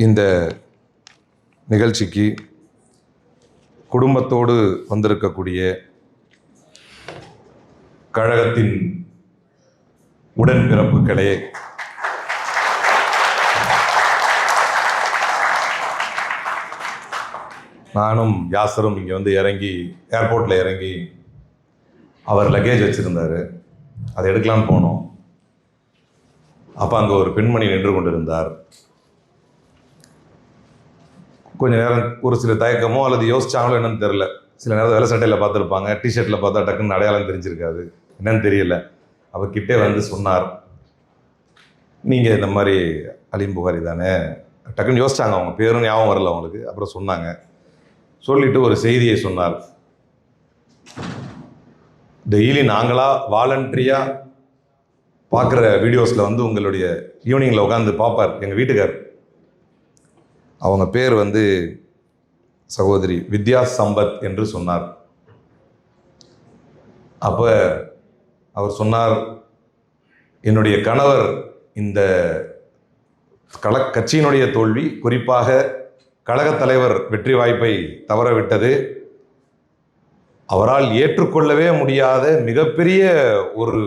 இந்த நிகழ்ச்சிக்கு குடும்பத்தோடு வந்திருக்கக்கூடிய கழகத்தின் உடன்பிறப்புகளே, நானும் யாசரும் இங்கே வந்து இறங்கி ஏர்போர்ட்டில் இறங்கி அவர் லக்கேஜ் வச்சுருந்தார், அதை எடுக்கலான்னு போனோம். அப்போ அங்கே ஒரு பெண்மணி நின்று கொண்டிருந்தார். கொஞ்ச நேரம் ஒரு சில தயக்கமோ அல்லது யோசிச்சாங்களோ என்னன்னு தெரில. சில நேரம் வெள்ளை சட்டையில் பார்த்துருப்பாங்க, டிஷர்ட்டில் பார்த்தா டக்குன்னு அடையாளம் தெரிஞ்சிருக்காது, என்னன்னு தெரியல. அவர் கிட்டே வந்து சொன்னார், நீங்கள் இந்த மாதிரி அலீம் புகாரி தானே? டக்குன்னு யோசிச்சாங்க, அவங்க பேரும் ஞாபகம் வரல அவங்களுக்கு. அப்புறம் சொன்னாங்க. சொல்லிட்டு ஒரு செய்தியை சொன்னார். டெய்லி நாங்களாக வாலண்டரியாக பார்க்குற வீடியோஸில் வந்து உங்களுடைய ஈவினிங்கில் உட்காந்து பார்ப்பார் எங்கள் வீட்டுக்கார். அவங்க பேர் வந்து சகோதரி வித்யா சம்பத் என்று சொன்னார். அப்போ அவர் சொன்னார், என்னுடைய கணவர் இந்த கட்சியினுடைய தோல்வி, குறிப்பாக கழகத் தலைவர் வெற்றி வாய்ப்பை தவறவிட்டது அவரால் ஏற்றுக்கொள்ளவே முடியாத மிகப்பெரிய ஒரு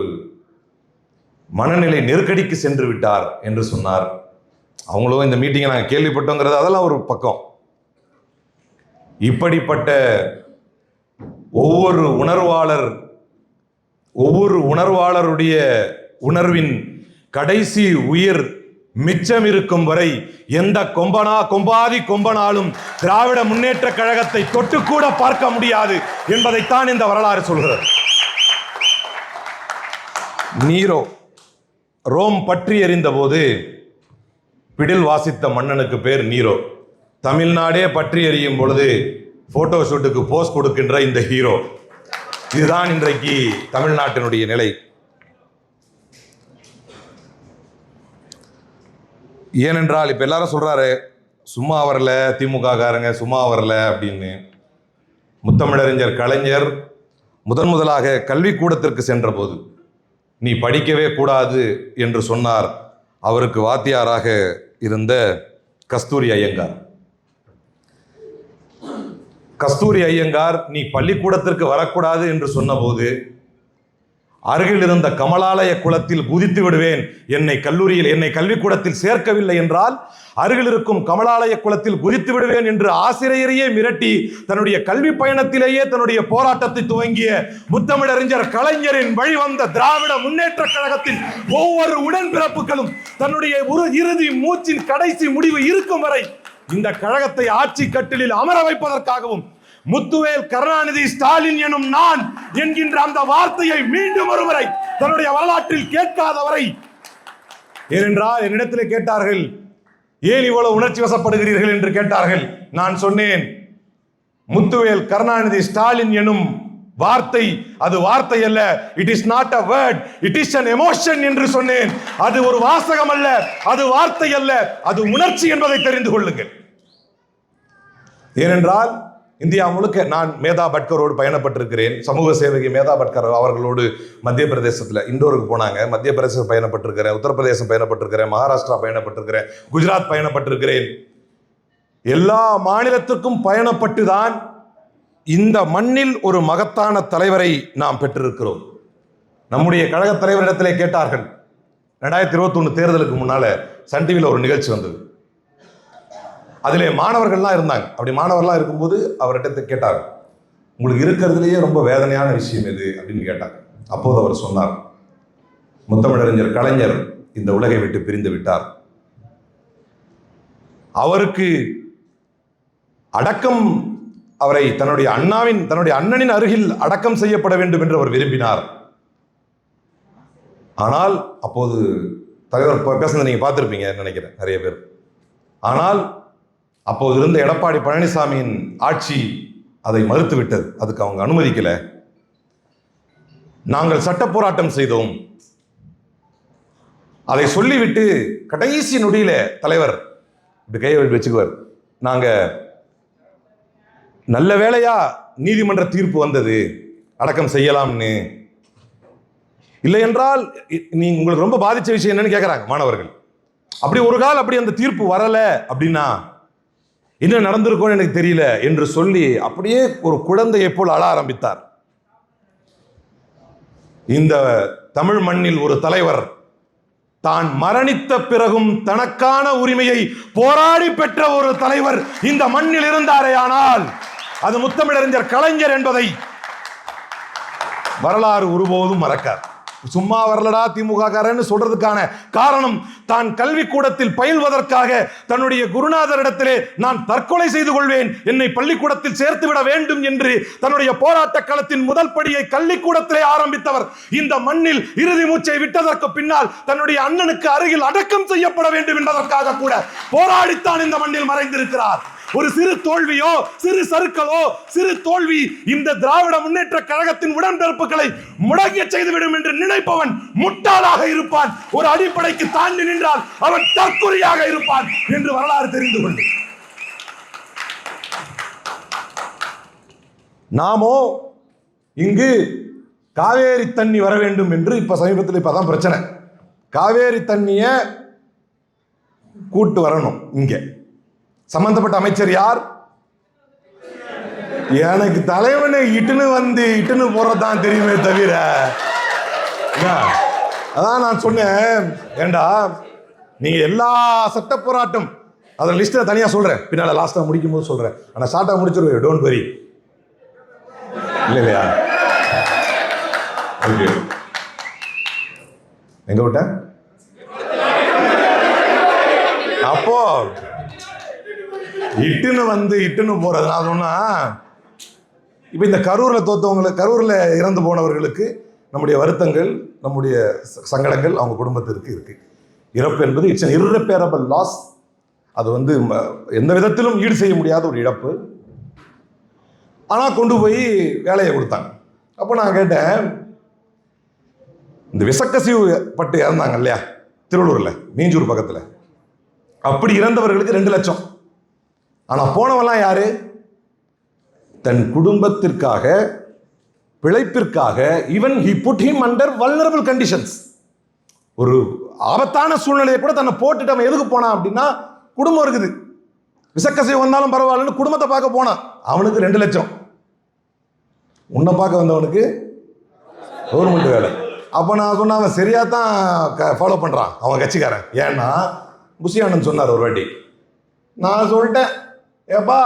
மனநிலை நெருக்கடிக்கு சென்று விட்டார் என்று சொன்னார். அவங்களும் இந்த மீட்டிங்கை நாங்கள் கேள்விப்பட்டோங்கிறது அதெல்லாம் ஒரு பக்கம். இப்படிப்பட்ட ஒவ்வொரு உணர்வாளருடைய உணர்வின் கடைசி உயிர் மிச்சம் இருக்கும் வரை எந்த கொம்பானாலும் திராவிட முன்னேற்ற கழகத்தை தொட்டுக்கூட பார்க்க முடியாது என்பதைத்தான் இந்த வரலாறு சொல்கிறது. நீரோ ரோம் பற்றி எறிந்த போது பிடில் வாசித்த மன்னனுக்கு பேர் நீரோ. தமிழ்நாடே பற்றி எறியும் பொழுது போட்டோ ஷூட்டுக்கு போஸ் கொடுக்கின்ற இந்த ஹீரோ. இதுதான் இன்றைக்கு தமிழ்நாட்டினுடைய நிலை. ஏனென்றால் இப்போ எல்லாரும் சொல்றாரு, சும்மா வரல திமுக காரங்க, சும்மா வரல அப்படின்னு. முத்தமிழறிஞர் கலைஞர் முதலாக கல்விக்கூடத்திற்கு சென்ற போது நீ படிக்கவே கூடாது என்று சொன்னார் அவருக்கு வாத்தியாராக இருந்த கஸ்தூரி ஐயங்கார் நீ பள்ளிக்கூடத்திற்கு வரக்கூடாது என்று சொன்னபோது அருகில் இருந்த கமலாலய குளத்தில் குதித்து விடுவேன், என்னை கல்விக்கூடத்தில் சேர்க்கவில்லை என்றால் அருகில் இருக்கும் கமலாலய குளத்தில் குதித்து விடுவேன் என்று ஆசிரியரையே மிரட்டி தன்னுடைய கல்வி பயணத்திலேயே தன்னுடைய போராட்டத்தை துவங்கிய முத்தமிழறிஞர் கலைஞரின் வழிவந்த திராவிட முன்னேற்ற கழகத்தின் ஒவ்வொரு உடன்பிறப்புகளும் தன்னுடைய இறுதி மூச்சின் கடைசி முடிவு இருக்கும் வரை இந்த கழகத்தை ஆட்சி கட்டிலில் அமர வைப்பதற்காகவும் முத்துவேல் கருணாநிதி ஸ்டாலின் எனும் நான் என்கின்ற அந்த வார்த்தையை மீண்டும் ஒருமுறை தன்னுடைய வரலாற்றில் கேட்காதவரை. ஏனென்றால் என்னிடத்தில் கேட்டார்கள், ஏன் இவ்வளவு உணர்ச்சி வசப்படுகிறீர்கள் என்று கேட்டார்கள். நான் சொன்னேன், முத்துவேல் கருணாநிதி ஸ்டாலின் எனும் வார்த்தை அது வார்த்தை அல்ல, it is not a word, it is an emotion என்று சொன்னேன். அது ஒரு வாசகம் அல்ல, அது வார்த்தை அல்ல, அது உணர்ச்சி என்பதை தெரிந்து கொள்ளுங்கள். ஏனென்றால் இந்தியா முழுக்க நான் மேதா பட்கரோடு பயணப்பட்டிருக்கிறேன். சமூக சேவகி மேதா பட்கர் அவர்களோடு மத்திய பிரதேசத்தில் இண்டோருக்கு போனாங்க. மத்திய பிரதேசம் பயணப்பட்டிருக்கிறேன், உத்தரப்பிரதேசம் பயணப்பட்டிருக்கிறேன், மகாராஷ்டிரா பயணப்பட்டிருக்கிறேன், குஜராத் பயணப்பட்டிருக்கிறேன். எல்லா மாநிலத்திற்கும் பயணப்பட்டு தான் இந்த மண்ணில் ஒரு மகத்தான தலைவரை நாம் பெற்றிருக்கிறோம். நம்முடைய கழக தலைவரிடத்திலே கேட்டார்கள், 2021 தேர்தலுக்கு முன்னால சன் டிவியில் ஒரு நிகழ்ச்சி வந்தது. அதிலே மாணவர்கள்லாம் இருந்தாங்க. அப்படி மாணவர்கள்லாம் இருக்கும்போது அவர்கிட்ட கேட்டாங்க, உங்களுக்கு இருக்கிறதுலேயே ரொம்ப வேதனையான விஷயம் எது அப்படின்னு கேட்டாங்க. அப்போது அவர் சொன்னார், முத்தமிழறிஞர் கலைஞர் இந்த உலகை விட்டு பிரிந்து விட்டார். அவருக்கு அடக்கம், அவரை தன்னுடைய அண்ணனின் அருகில் அடக்கம் செய்யப்பட வேண்டும் என்று அவர் விரும்பினார். ஆனால் அப்போது தலைவர் பேசுனதை நீங்க பார்த்திருப்பீங்க நினைக்கிறேன் நிறைய பேர். ஆனால் அப்போது இருந்த எடப்பாடி பழனிசாமியின் ஆட்சி அதை மறுத்து விட்டது. அதுக்கு அவங்க அனுமதிக்கல. நாங்கள் சட்ட போராட்டம் செய்தோம். அதை சொல்லிவிட்டு கடைசி நொடியில தலைவர் இப்படி கையை வச்சுக்குவார், நாங்க நல்ல வேளையா நீதிமன்ற தீர்ப்பு வந்தது, அடக்கம் செய்யலாம்னு. இல்லை என்றால் உங்களுக்கு ரொம்ப பாதிச்ச விஷயம் என்னன்னு கேட்குறாங்க மாணவர்கள். அப்படி ஒரு கால் அப்படி அந்த தீர்ப்பு வரல அப்படின்னா என்ன நடந்திருக்கும்னு எனக்கு தெரியல என்று சொல்லி அப்படியே ஒரு குழந்தையை போல் அழ ஆரம்பித்தார். இந்த தமிழ் மண்ணில் ஒரு தலைவர் தான் மரணித்த பிறகும் தனக்கான உரிமையை போராடி பெற்ற ஒரு தலைவர் இந்த மண்ணில் இருந்தாரே ஆனால் அது முத்தமிழறிஞர் கலைஞர் என்பதை வரலாறு ஒருபோதும் மறக்கார். சும்மா வரலடா திமுக காரன்னு சொல்றதுக்கான காரணம், தான் கல்வி கூடத்தில் பயில்வதற்காக தன்னுடைய குருநாதரிடத்திலே நான் தற்கொலை செய்து கொள்வேன், என்னை பள்ளிக்கூடத்தில் சேர்த்து விட வேண்டும் என்று தன்னுடைய போராட்ட களத்தின் முதல் படியை கல்விக்கூடத்திலே ஆரம்பித்தவர் இந்த மண்ணில் இறுதி மூச்சை விட்டதற்கு பின்னால் தன்னுடைய அண்ணனுக்கு அருகில் அடக்கம் செய்யப்பட வேண்டும் என்பதற்காக கூட போராடித்தான் இந்த மண்ணில் மறைந்திருக்கிறார். ஒரு சிறு தோல்வியோ சிறு சறுக்கலோ சிறு தோல்வி இந்த திராவிட முன்னேற்ற கழகத்தின் உடன்பிறப்புகளை முடங்கிய செய்துவிடும் என்று நினைப்பவன் முட்டாளாக இருப்பான். ஒரு அடிப்படைக்கு தாண்டி நின்றால் அவன் தற்கொலையாக இருப்பான் என்று வரலாறு தெரிந்து கொண்டு நாமோ இங்கு காவேரி தண்ணி வர வேண்டும் என்று இப்ப சமீபத்தில் இப்பதான் பிரச்சனை. காவேரி தண்ணிய கூட்டு வரணும். இங்க சம்பந்தப்பட்ட அமைச்சர் யார்? எனக்கு தலைவனை இட்டுன்னு போறதான் தெரியுமே தவிர, அதான் நான் சொன்னேன், ஏண்டா நீங்க எல்லா சட்ட போராட்டம் அதை லிஸ்ட்ல தனியா சொல்றேன், பின்னால லாஸ்டா முடிக்கும் போது சொல்றேன். ஆனா ஷார்ட்டா முடிச்சிருவேன், டோன்ட் வரி. இல்லையா? எங்க விட்ட அப்போ இட்டுன்னு போறது. நான் சொன்னா இப்ப இந்த கரூர்ல இறந்து போனவர்களுக்கு நம்முடைய வருத்தங்கள், நம்முடைய சங்கடங்கள் அவங்க குடும்பத்திற்கு இருக்கு. இறப்பு என்பது இட்ஸ் an irreparable loss. அது எந்த விதத்திலும் ஈடு செய்ய முடியாத ஒரு இழப்பு. ஆனா கொண்டு போய் வேலையை கொடுத்தாங்க. அப்போ நான் கேட்டேன், இந்த விசக்கசிவு பட்டு இறந்தாங்க இல்லையா திருவள்ளூர்ல, மீஞ்சூர் பக்கத்துல, அப்படி இறந்தவர்களுக்கு 2 லட்சம். ஆனா போனவெல்லாம் யாரு? தன் குடும்பத்திற்காக, பிழைப்பிற்காக, even he put him under vulnerable conditions. ஒரு ஆபத்தான சூழ்நிலையை கூட தன்னை போட்டுட்டு அவன் எதுக்கு போனான் அப்படின்னா, குடும்பம் இருக்குது, விசக்கசை வந்தாலும் பரவாயில்லன்னு குடும்பத்தை பார்க்க போனான். அவனுக்கு 2 லட்சம். உன்னை பார்க்க வந்தவனுக்கு கவர்மெண்ட் வேலை. அப்போ நான் சொன்ன, அவன் சரியா தான் ஃபாலோ பண்றான் அவன் கட்சிக்காரன். ஏன்னா புசியானந்த் சொன்னார் ஒரு வாட்டி, நான் சொல்லிட்டேன், ஏப்பா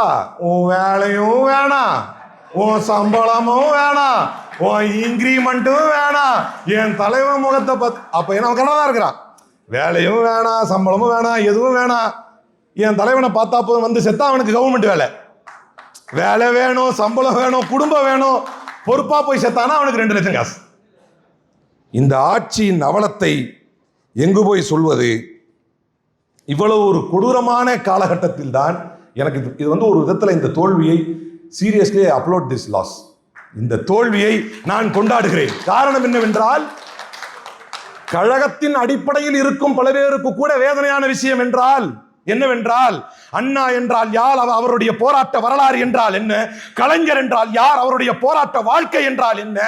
உன் வேலையும் வேணாம், உன் சம்பளமும் வேணாம், உன் இன்கிரிமெண்ட்டும் வேணாம், என் தலைவன் முகத்தை பார்த்து. அப்ப என்ன கடை தான் இருக்கிறான், வேலையும் வேணாம், சம்பளமும் வேணாம், எதுவும் வேணாம், என் தலைவனை பார்த்தா போதும், செத்தா அவனுக்கு கவர்மெண்ட் வேலை வேணும், சம்பளம் வேணும், குடும்பம் வேணும், பொறுப்பா போய் செத்தானா அவனுக்கு 2 லட்சம் காசு. இந்த ஆட்சியின் அவலத்தை எங்கு போய் சொல்வது? இவ்வளவு ஒரு கொடூரமான காலகட்டத்தில் தான் எனக்கு இது ஒரு விதத்தில் இந்த தோல்வியை சீரியஸ்லி அப்லோட் திஸ் லாஸ். இந்த தோல்வியை நான் கொண்டாடுகிறேன். காரணம் என்னவென்றால், கழகத்தின் அடிப்படையில் இருக்கும் பல பேருக்கு கூட வேதனையான விஷயம் என்னவென்றால், அண்ணா என்றால் யார், அவருடைய போராட்ட வரலாறு என்றால் என்ன, கலைஞர் என்றால் யார், அவருடைய போராட்ட வாழ்க்கை என்றால் என்ன,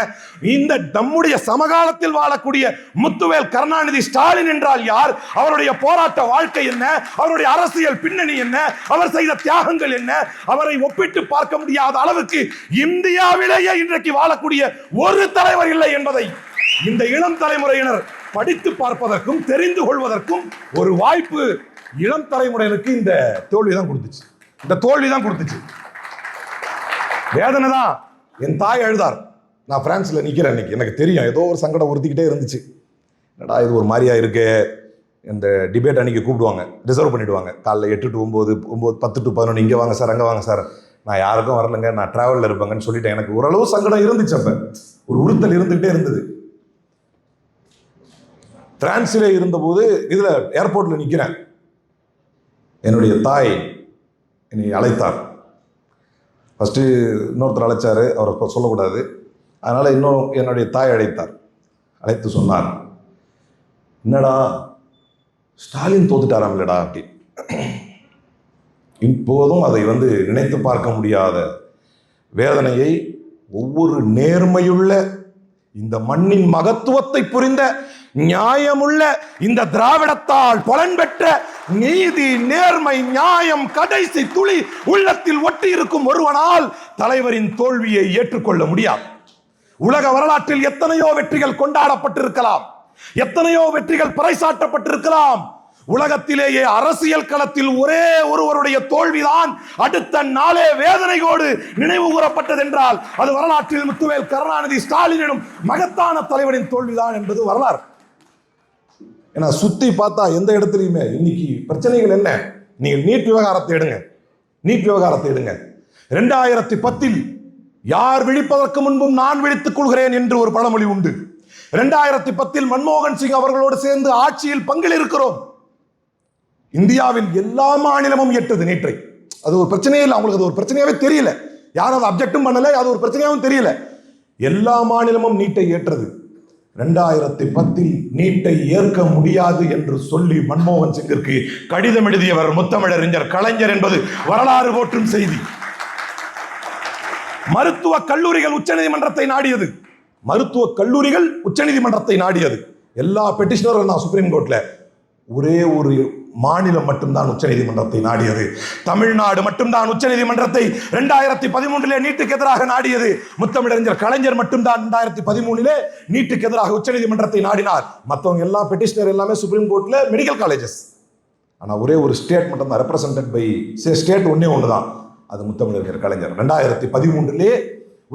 இந்த நம்முடைய சமகாலத்தில் வாழக்கூடிய முத்துவேல் கருணாநிதி ஸ்டாலின் என்றால் யார், அவருடைய போராட்ட வாழ்க்கை என்ன, அவருடைய அரசியல் பின்னணி என்ன, அவர் செய்த தியாகங்கள் என்ன, அவரை ஒப்பிட்டு பார்க்க முடியாத அளவுக்கு இந்தியாவிலேயே இன்றைக்கு வாழக்கூடிய ஒரு தலைவர் இல்லை என்பதை இந்த இளம் தலைமுறையினர் படித்து பார்ப்பதற்கும் தெரிந்து கொள்வதற்கும் ஒரு வாய்ப்பு இளம் தலைமுறையினருக்கு இந்த தோல்வி தான் கொடுத்துச்சு. வேதனை தான். என் தாய் அழுதார். நான் பிரான்ஸ்ல நிக்கிறேன் இன்னைக்கு, எனக்கு தெரியும் ஏதோ ஒரு சங்கடம் உறுத்திக்கிட்டே இருந்துச்சு. என்னடா இது ஒரு மாதிரியா இருக்கு. இந்த டிபேட் அன்னைக்கு கூப்பிடுவாங்க, ரிசர்வ் பண்ணிடுவாங்க, காலைல 8 to 9, 10 to 11, இங்கே வாங்க சார், அங்கே வாங்க சார். நான் யாருக்கும் வரலைங்க, நான் டிராவலில் இருப்பேங்கன்னு சொல்லிட்டேன். எனக்கு ஓரளவு சங்கடம் இருந்துச்சு, அப்ப ஒரு உறுத்தல் இருந்துகிட்டே இருந்தது. பிரான்ஸில் இருந்தபோது இதுல ஏர்போர்ட்ல நிக்கிறேன், என்னுடைய தாய் என்னை அழைத்தார். ஃபஸ்ட்டு இன்னொருத்தர் அழைச்சாரு, அவரை சொல்லக்கூடாது, அதனால் என்னுடைய தாய் அழைத்து சொன்னார், என்னடா ஸ்டாலின் தோத்துட்டாராம் இல்லடா அப்படி. இப்போதும் அதை நினைத்து பார்க்க முடியாத வேதனையை ஒவ்வொரு நேர்மையுள்ள இந்த மண்ணின் மகத்துவத்தை புரிந்த நியாயமுள்ள இந்த திராவிடத்தால் பலன் பெற்ற நீதி, நேர்மை, நியாயம் கடைசி துளி உள்ளத்தில் ஒட்டி இருக்கும் ஒருவனால் தலைவரின் தோல்வியை ஏற்றுக்கொள்ள முடியாது. உலக வரலாற்றில் எத்தனையோ வெற்றிகள் கொண்டாடப்பட்டிருக்கலாம், எத்தனையோ வெற்றிகள் பறைசாற்றப்பட்டிருக்கலாம். உலகத்திலேயே அரசியல் களத்தில் ஒரே ஒருவருடைய தோல்விதான் அடுத்த நாளே வேதனையோடு நினைவு கூறப்பட்டது என்றால் அது வரலாற்றில் முத்துவேல் கருணாநிதி ஸ்டாலின் எனும் மகத்தான தலைவரின் தோல்விதான் என்பது வரலாறு. ஏன்னா சுத்தி பார்த்தா எந்த இடத்துலையுமே இன்னைக்கு பிரச்சனைகள் என்ன? நீங்கள் நீட் விவகாரத்தை எடுங்க, நீட் விவகாரத்தை எடுங்க. 2010 யார் விழிப்பதற்கு முன்பும் நான் விழித்துக் கொள்கிறேன் என்று ஒரு பழமொழி உண்டு. 2010 மன்மோகன் சிங் அவர்களோடு சேர்ந்து ஆட்சியில் பங்கில் இருக்கிறோம். இந்தியாவில் எல்லா மாநிலமும் ஏற்றது நீட்டை. அது ஒரு பிரச்சனையே இல்லை, அவங்களுக்கு அது ஒரு பிரச்சனையாவே தெரியல. யாரும் அதை அப்ஜெக்டும் பண்ணல, அது ஒரு பிரச்சனையாவும் தெரியல. எல்லா மாநிலமும் நீட்டை ஏற்றது. 2010 நீட்டை ஏற்க முடியாது என்று சொல்லி மன்மோகன் சிங்கிற்கு கடிதம் எழுதியவர் முத்தமிழறிஞர் கலைஞர் என்பது வரலாறு போற்றும் செய்தி. மருத்துவ கல்லூரிகள் உச்சநீதிமன்றத்தை நாடியது. மருத்துவ கல்லூரிகள் உச்சநீதிமன்றத்தை நாடியது. எல்லா பெட்டிஷனரும் நான் சுப்ரீம் கோர்ட்ல ஒரே ஒரு மாநிலம் மட்டும்தான் உச்சநீதிமன்றத்தை நாடியது. தமிழ்நாடு மட்டும்தான் உச்சநீதிமன்றத்தை 2013 நீட்டுக்கு எதிராக நாடியது. முத்தமிழறிஞர் கலைஞர் மட்டும்தான் 2013 நீட்டுக்கு எதிராக உச்சநீதிமன்றத்தை நாடினார். மற்றவங்க எல்லா பெட்டிஷனர் எல்லாமே சுப்ரீம் கோர்ட்ல மெடிக்கல் காலேஜஸ். ஆனா ஒரே ஒரு ஸ்டேட் மட்டும் தான் ரெப்ரசன்டட் பை ஸ்டேட் ஒண்ணுதான், அது முத்தமிழறிஞர் கலைஞர். 2013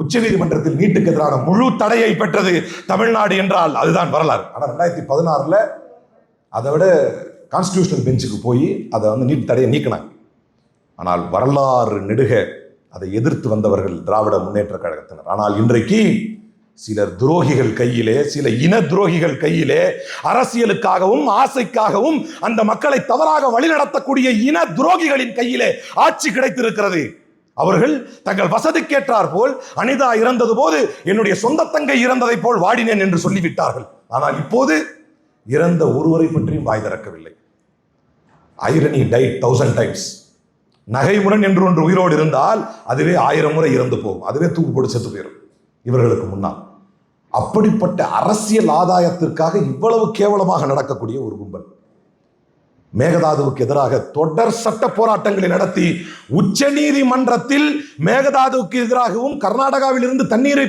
உச்சநீதிமன்றத்தில் நீட்டுக்கு எதிரான முழு தடையை பெற்றது தமிழ்நாடு என்றால் அதுதான் வரலாறு. ஆனா 2016 அதை விட கான்ஸ்டிடியூஷனல் பெஞ்சுக்கு போய் அதை நீட் தடையை நீக்கினாங்க. ஆனால் வரலாறு நெடுக அதை எதிர்த்து வந்தவர்கள் திராவிட முன்னேற்ற கழகத்தினர். ஆனால் இன்றைக்கு சிலர் துரோகிகள் கையிலே, சில இன துரோகிகள் கையிலே, அரசியலுக்காகவும் ஆசைக்காகவும் அந்த மக்களை தவறாக வழிநடத்தக்கூடிய இன துரோகிகளின் கையிலே ஆட்சி கிடைத்திருக்கிறது. அவர்கள் தங்கள் வசதிக்கேற்றார் போல் அனிதா இறந்தது போது என்னுடைய சொந்த தங்கை இறந்ததை போல் வாடினேன் என்று சொல்லிவிட்டார்கள். ஆனால் இப்போது இறந்த ஒருவரை பற்றியும் வாய் திறக்கவில்லை. Irony died 1000 times. நகைமுடன் என்று ஒன்று உயிரோடு இருந்தால் அதுவே 1000 முறை இறந்து போகும், அதுவே தூக்கு போட்டு செத்து போயிடும் இவர்களுக்கு முன்னால். அப்படிப்பட்ட அரசியல் ஆதாயத்திற்காக இவ்வளவு கேவலமாக நடக்கக்கூடிய ஒரு கும்பல் மேகதாதுவுக்கு எதிராக தொடர் சட்ட போராட்டங்களை நடத்தி உச்ச நீதிமன்றத்தில் மேகதாதுவுக்கு எதிராகவும் கர்நாடகாவில் இருந்து தண்ணீரை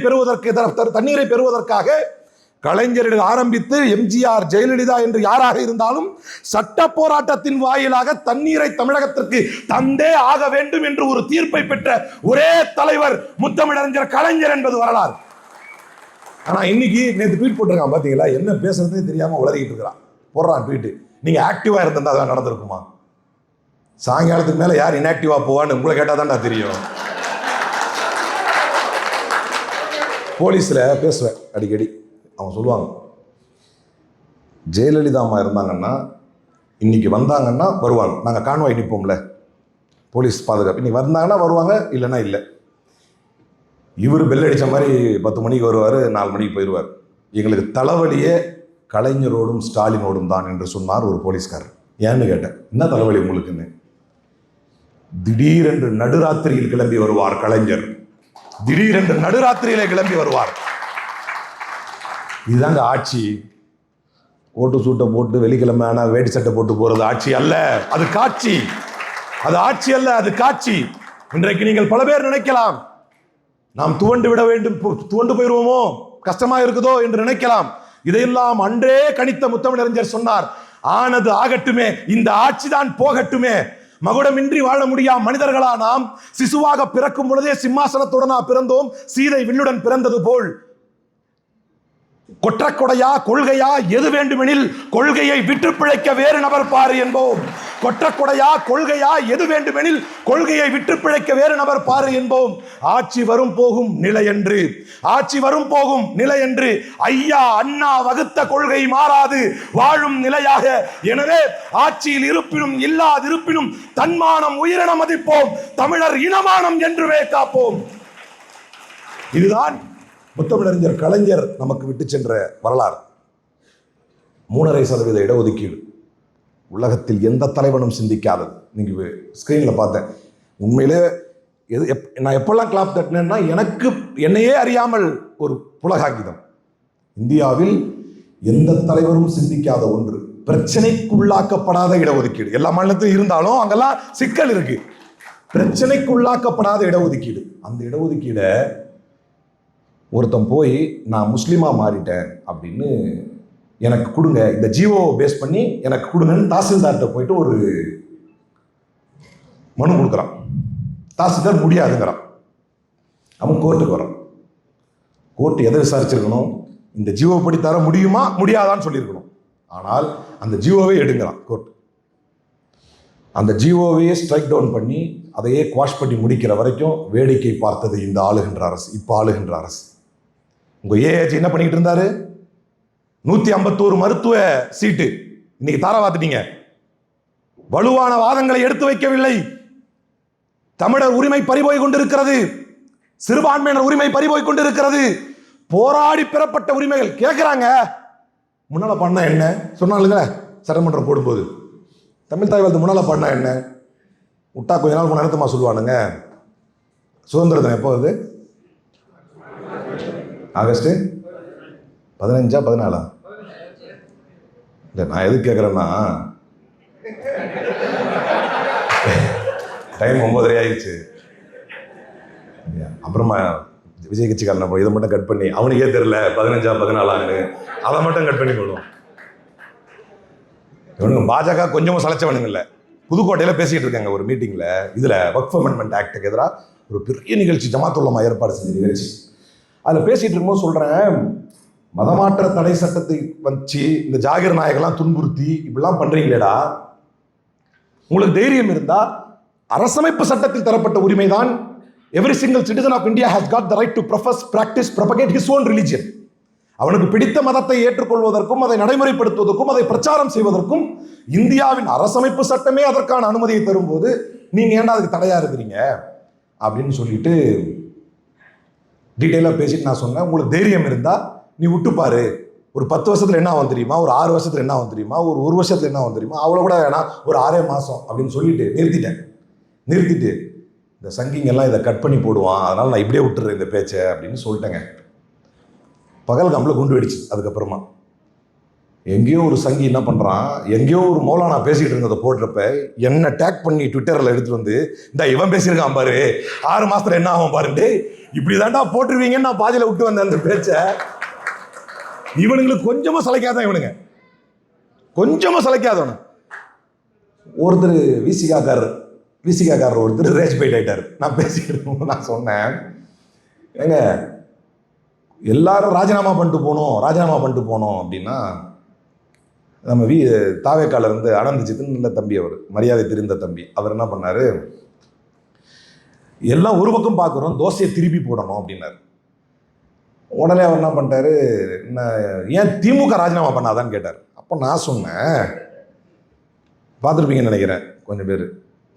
பெறுவதற்காக கலைஞரிடம் ஆரம்பித்து எம்ஜிஆர், ஜெயலலிதா என்று யாராக இருந்தாலும் சட்ட போராட்டத்தின் வாயிலாக தண்ணீரை தமிழகத்திற்கு தந்தே ஆக வேண்டும் என்று ஒரு தீர்ப்பை பெற்ற ஒரே தலைவர் முத்தமிழறிஞர் கலைஞர் என்பது வரலாறு. ஆனா இன்னைக்கு நேற்று ட்வீட் போட்டிருக்கான் பாத்தீங்களா, என்ன பேசுறதே தெரியாம உளறிக்கிட்டு இருக்கிறான், போடுறான் ட்வீட். நீங்க ஆக்டிவா இருந்தா அதான் நடந்திருக்குமா? சாயங்காலத்துக்கு மேல யார் இன்ஆக்டிவா போவான்னு உங்களை கேட்டாதான் தெரியும். போலீஸ்ல பேசுவேன் அடிக்கடி, அவங்க சொல்லுவாங்க ஜெயலலிதா அம்மா இருந்தாங்கன்னா இன்னைக்கு வந்தாங்கன்னா வருவாங்க, நாங்கள் கான்வாய் நிற்போம்ல போலீஸ் பாதுகாப்பு, இன்னைக்கு வந்தாங்கன்னா வருவாங்க, இல்லைன்னா இல்லை. இவர் பெல் அடித்த மாதிரி 10 மணிக்கு வருவார், 4 மணிக்கு போயிடுவார். எங்களுக்கு தலைவலியே கலைஞரோடும் ஸ்டாலினோடும் தான் என்று சொன்னார் ஒரு போலீஸ்காரர். ஏன்னு கேட்டேன், என்ன தலைவலி உங்களுக்குன்னு. திடீரென்று நடுராத்திரியில் கிளம்பி வருவார் கலைஞர், திடீரென்று நடுராத்திரியிலே கிளம்பி வருவார். இதுதாங்க ஆட்சி. ஓட்டு சூட்டை போட்டு வெள்ளிக்கிழமை ஆனால் வேட்டி சட்டை போட்டு போறது ஆட்சி அல்ல, அது காட்சி. அது ஆட்சி அல்ல, அது காட்சி. இன்றைக்கு நீங்கள் பல பேர் நினைக்கலாம் நாம் துவண்டு விட வேண்டும், துவண்டு போயிருவோமோ, கஷ்டமா இருக்குதோ என்று நினைக்கலாம். இதையெல்லாம் அன்றே கணித்த முத்தமிழறிஞர் சொன்னார், ஆனது ஆகட்டுமே, இந்த ஆட்சி தான் போகட்டுமே. மகுடமின்றி வாழ முடியாத மனிதர்களா நாம்? சிசுவாக பிறக்கும் பொழுதே சிம்மாசனத்துடனா பிறந்தோம், சீதை வில்லுடன் பிறந்தது போல். கொற்றக்கொடையா கொள்கையா எது வேண்டுமெனில் கொள்கையை விட்டு பிழைக்க வேறு நபர் பாரு என்போம். கொற்றக்கொடையா கொள்கையா எது வேண்டுமெனில் கொள்கையை விட்டு பிழைக்க வேறு நபர் பாரு என்போம். ஆட்சி வரும் போகும் நிலை என்று, ஆட்சி வரும் போகும் நிலை என்று ஐயா அண்ணா வகுத்த கொள்கை மாறாது, வாழும் நிலையாக. எனவே ஆட்சியில் இருப்பினும் இல்லாதிருப்பினும் தன்மானம் உயிரின மதிப்போம், தமிழர் இனமானம் என்றுவே காப்போம். இதுதான் முத்தமிழறிஞர் கலைஞர் நமக்கு விட்டு சென்ற வரலாறு. 3.5% இடஒதுக்கீடு உலகத்தில் எந்த தலைவனும் சிந்திக்காதது. நீங்க ஸ்கிரீன்ல பார்த்தேன், உண்மையிலே நான் எப்பெல்லாம் கிளாப் தட்டினேன்னா எனக்கு என்னையே அறியாமல் ஒரு புலகாகிதம். இந்தியாவில் எந்த தலைவரும் சிந்திக்காத ஒன்று பிரச்சனைக்குள்ளாக்கப்படாத இடஒதுக்கீடு. எல்லா மாநிலத்திலும் இருந்தாலும் அங்கெல்லாம் சிக்கல் இருக்கு. பிரச்சனைக்குள்ளாக்கப்படாத இடஒதுக்கீடு. அந்த இடஒதுக்கீடை ஒருத்தன் போய் நான் முஸ்லீமா மாறிட்டேன் அப்படின்னு எனக்கு கொடுங்க, இந்த ஜிஓ பேஸ் பண்ணி எனக்கு கொடுங்கன்னு தாசில்தார்கிட்ட போயிட்டு ஒரு மனு கொடுக்குறான். தாசில்தார் முடியாதுங்கிறான். அவன் கோர்ட்டுக்கு வரான். கோர்ட்டு எதை விசாரிச்சிருக்கணும்? இந்த ஜிஓ படி தர முடியுமா முடியாதான்னு சொல்லியிருக்கணும். ஆனால் அந்த ஜிஓவை எடுங்கிறான் கோர்ட். அந்த ஜிஓவையே ஸ்ட்ரைக் டவுன் பண்ணி அதையே குவாஷ் பண்ணி முடிக்கிற வரைக்கும் வேடிக்கை பார்த்தது இந்த ஆளுகின்ற அரசு, இப்போ ஆளுகின்ற அரசு. உங்க ஏஏஜி என்ன பண்ணிக்கிட்டு இருந்தாரு? 151 மருத்துவ சீட்டு இன்னைக்கு தாராவாத்துட்டீங்க. வலுவான வாதங்களை எடுத்து வைக்கவில்லை. தமிழர் உரிமை பறிபோய் கொண்டிருக்கிறது. சிறுபான்மையினர் உரிமை பறிபோய் கொண்டிருக்கிறது. போராடி பெறப்பட்ட உரிமைகள் கேட்கிறாங்க. முன்னால பண்ண என்ன சொன்னாலுங்க சட்டமன்றம் போடும்போது தமிழ் தாய் வாழ்த்து முன்னால பண்ண என்ன விட்டா கொஞ்ச நாள் போன நேரத்தமா சொல்லுவானுங்க. சுதந்திர தினம் எப்போ வருது? ஆகஸ்ட் 15 14? இல்லை, நான் எதுக்கு கேட்குறேன்னா டைம் 9:30 ஆயிடுச்சு. அப்புறமா விஜய் கட்சிக்காரன் இதை மட்டும் கட் பண்ணி அவனுக்கே தெரியல 15 14 அதை மட்டும் கட் பண்ணி கொள்ளும். இவனுங்க பாஜக கொஞ்சமும் சலைச்சவனுங்க இல்லை. புதுக்கோட்டையில் பேசிக்கிட்டு இருக்காங்க ஒரு மீட்டிங்கில். இதில் வக்ஃப் அமெண்ட்மெண்ட் ஆக்டுக்கு எதிராக ஒரு பெரிய நிகழ்ச்சி ஜமாத் உலமா ஏற்பாடு செஞ்ச நிகழ்ச்சி. அதில் பேசிகிட்டு இருக்கும்போது சொல்கிறேன், மதமாற்ற தடை சட்டத்தை வச்சு இந்த ஜாகிர் நாயகெல்லாம் துன்புறுத்தி இப்படிலாம் பண்ணுறீங்களேடா, உங்களுக்கு தைரியம் இருந்தால் அரசமைப்பு சட்டத்தில் தரப்பட்ட உரிமை தான் every single citizen of India has got the right to profess, practice, propagate his own religion. அவனுக்கு பிடித்த மதத்தை ஏற்றுக்கொள்வதற்கும் அதை நடைமுறைப்படுத்துவதற்கும் அதை பிரச்சாரம் செய்வதற்கும் இந்தியாவின் அரசமைப்பு சட்டமே அதற்கான அனுமதியை தரும்போது நீங்க ஏன்டா அதுக்கு தடையா இருக்கிறீங்க அப்படின்னு சொல்லிட்டு டீட்டெயிலாக பேசிட்டு நான் சொன்னேன், உங்களுக்கு தைரியம் இருந்தா நீ விட்டுப்பாரு. ஒரு 10 வருஷத்துல என்ன ஆகும் தெரியுமா, ஒரு 6 வருஷத்துல என்ன ஆகும் தெரியுமா, ஒரு வருஷத்துல என்ன ஆகும் தெரியுமா, அவ்வளோ கூட வேணாம், ஒரு 6 மாசம் அப்படின்னு சொல்லிட்டு நிறுத்திட்டு இந்த சங்கிங்கெல்லாம் இதை கட் பண்ணி போடுவான், அதனால நான் இப்படியே விட்டுறேன் இந்த பேச்சை அப்படின்னு சொல்லிட்டேங்க. பகல்காமில் குண்டு வெடிச்சு. அதுக்கப்புறமா எங்கேயோ ஒரு சங்கி என்ன பண்ணுறான், எங்கேயோ ஒரு மௌலானா பேசிகிட்டு இருந்ததை போடுறப்ப என்ன டேக் பண்ணி ட்விட்டரில் எடுத்துட்டு வந்து இந்த இவன் பேசியிருக்கான் பாரு 6 மாசத்துல என்ன ஆகும் பாருண்டு, இப்படி தாண்டா போட்டுருவீங்கன்னு நான் பாதியில் விட்டு வந்தேன் அந்த பேச்சை. இவனுங்களுக்கு கொஞ்சமாக சளைக்காதான், இவனுங்க கொஞ்சமாக சளைக்காதவனு. ஒருத்தர் விசிகாக்காரர் ஒருத்தர் ரேஜ் பைட் ஆயிட்டார். நான் பேசிக்கிட்டு நான் சொன்னேன், ஏங்க எல்லாரும் ராஜினாமா பண்ணிட்டு போனோம் அப்படின்னா நம்ம தாவேக்கால இருந்து அனந்திஜித்துன்னு நல்ல தம்பி, அவர் மரியாதை தெரிந்த தம்பி, அவர் என்ன பண்ணாரு, எல்லாம் ஒரு பக்கம் பார்க்குறோம், தோசையை திருப்பி போடணும் அப்படின்னாரு. உடனே அவர் என்ன பண்ணிட்டாரு, ஏன் திமுக ராஜினாமா பண்ணாதான்னு கேட்டார். அப்போ நான் சொன்னேன், பார்த்துருப்பீங்கன்னு நினைக்கிறேன் கொஞ்சம் பேர்,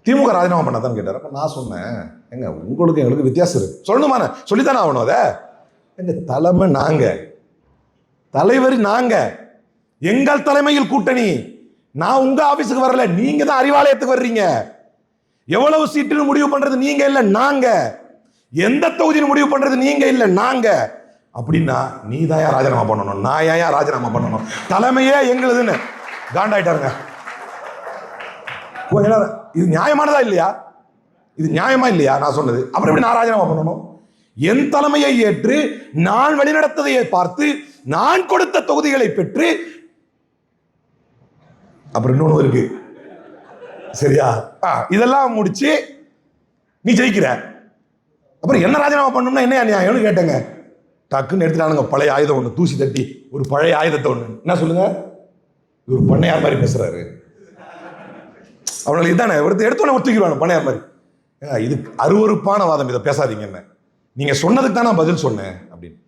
திமுக ராஜினாமா பண்ணாதான்னு கேட்டார். அப்போ நான் சொன்னேன், எங்க உங்களுக்கு எங்களுக்கு வித்தியாசம் இருக்கு, சொல்லணுமா, சொல்லித்தானே ஆகணும். அதை எங்க தலைமை நாங்க, தலைவர் நாங்க, எங்கள் தலைமையில் கூட்டணி. நான் உங்க ஆபீஸுக்கு வரல, நீங்க தான் அறிவாலயத்துக்கு வர்றீங்க. எவ்வளவு சீட்டுன்னு முடிவு பண்றது நீங்க இல்ல நாங்க, எந்த தொகுதின்னு முடிவு பண்றது நீங்க இல்ல நாங்க. அப்படின்னா நீ தான் ராஜினாமா பண்ணணும், நான் ஏன் ராஜினாமா பண்ணணும், தலைமையே எங்களுதுன்னு காண்டாயிட்டாருங்க. இது நியாயமானதா இல்லையா? இது நியாயமா இல்லையா நான் சொன்னது? அப்புறம் எப்படி நான் ராஜினாமா பண்ணணும்? என் தலைமையை ஏற்று நான் வழிநடத்ததையை பார்த்து நான் கொடுத்த தொகுதிகளை பெற்று, அப்புறம் இன்னொன்று இருக்கு சரியா, இதெல்லாம் முடிச்சு நீ ஜெயிக்கிற, அப்புறம் என்ன ராஜினாமா பண்ணணும்னா என்ன நியாயம்னு கேட்டேங்க. டக்குன்னு எடுத்துட்டானுங்க பழைய ஆயுதம் ஒன்று, தூசி தட்டி ஒரு பழைய ஆயுதத்தை ஒன்று. என்ன சொல்லுங்க, இவர் பண்ணையார் மாதிரி பேசுறாரு, அவங்களுக்கு இதானே எடுத்தோன்னே ஒத்துக்கிடுவாங்க பண்ணையார் மாதிரி. இது அருவருப்பான வாதம், இதை பேசாதீங்க, என்ன நீங்க சொன்னதுக்கு தான் நான் பதில் சொன்னேன் அப்படின்னு.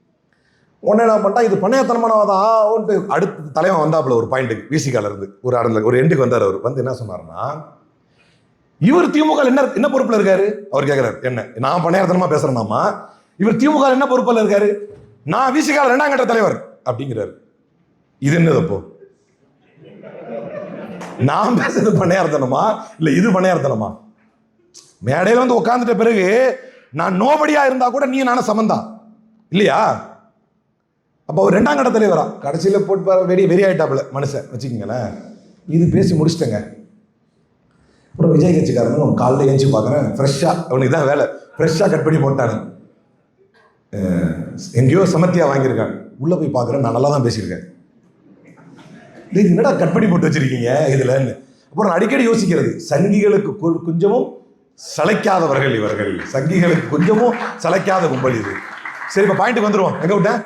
உடனே என்ன பண்ணிட்டா, இது பண்ணையத்தனமான வாதம். அடுத்த தலைவன் வந்தாப்புல ஒரு பாயிண்ட்டுக்கு, விசிகால இருந்து ஒரு எண்டுக்கு வந்தார். அவர் வந்து என்ன சொன்னார்னா, இவர் திமுக என்ன பொறுப்புல இருக்காரு அவர் கேட்கிறாரு. என்ன நான் பண்ணையத்தனமா பேசுறேன்னாமா, இவர் திமுக என்ன பொறுப்புல இருக்காரு, நான் விசிகால 2ஆம் கட்ட தலைவர் அப்படிங்கிறாரு. இது என்னதப்போ, நான் பேசுறது பண்ணையார்த்தனமா இல்ல இது பண்ணையார்த்தனமா? மேடையில வந்து உட்கார்ந்துட்ட பிறகு நான் நோபடியா இருந்தா கூட நீ நானும் சமந்தான் இல்லையா? அப்போ அவர் 2ஆம் கட்ட தலைவரா கடைசியில் போட்டு வெறி ஆயிட்டாப்புல மனுஷன் வச்சுக்கிங்களேன். இது பேசி முடிச்சிட்டேங்க. அப்புறம் விஜய் கட்சிக்காரனும் காலையில் ஏஞ்சி பார்க்குறேன், ஃப்ரெஷ்ஷாக அவனுக்கு தான் வேலை, ஃப்ரெஷ்ஷாக கட் பண்ணி போட்டானு. எங்கேயோ சமத்தியாக வாங்கியிருக்காங்க. உள்ளே போய் பார்க்குறேன், நான் நல்லா தான் பேசியிருக்கேன். இது என்னடா கட் பண்ணி போட்டு வச்சிருக்கீங்க இதுலன்னு. அப்புறம் நான் அடிக்கடி யோசிக்கிறது, சங்கிகளுக்கு கொஞ்சமும் சளைக்காதவர்கள் இவர்கள், சங்கிகளுக்கு கொஞ்சமும் சளைக்காத கும்பல் இது. சரி, இப்போ பாயிண்ட்டுக்கு வந்துடுவோம். எங்கே விட்டேன்?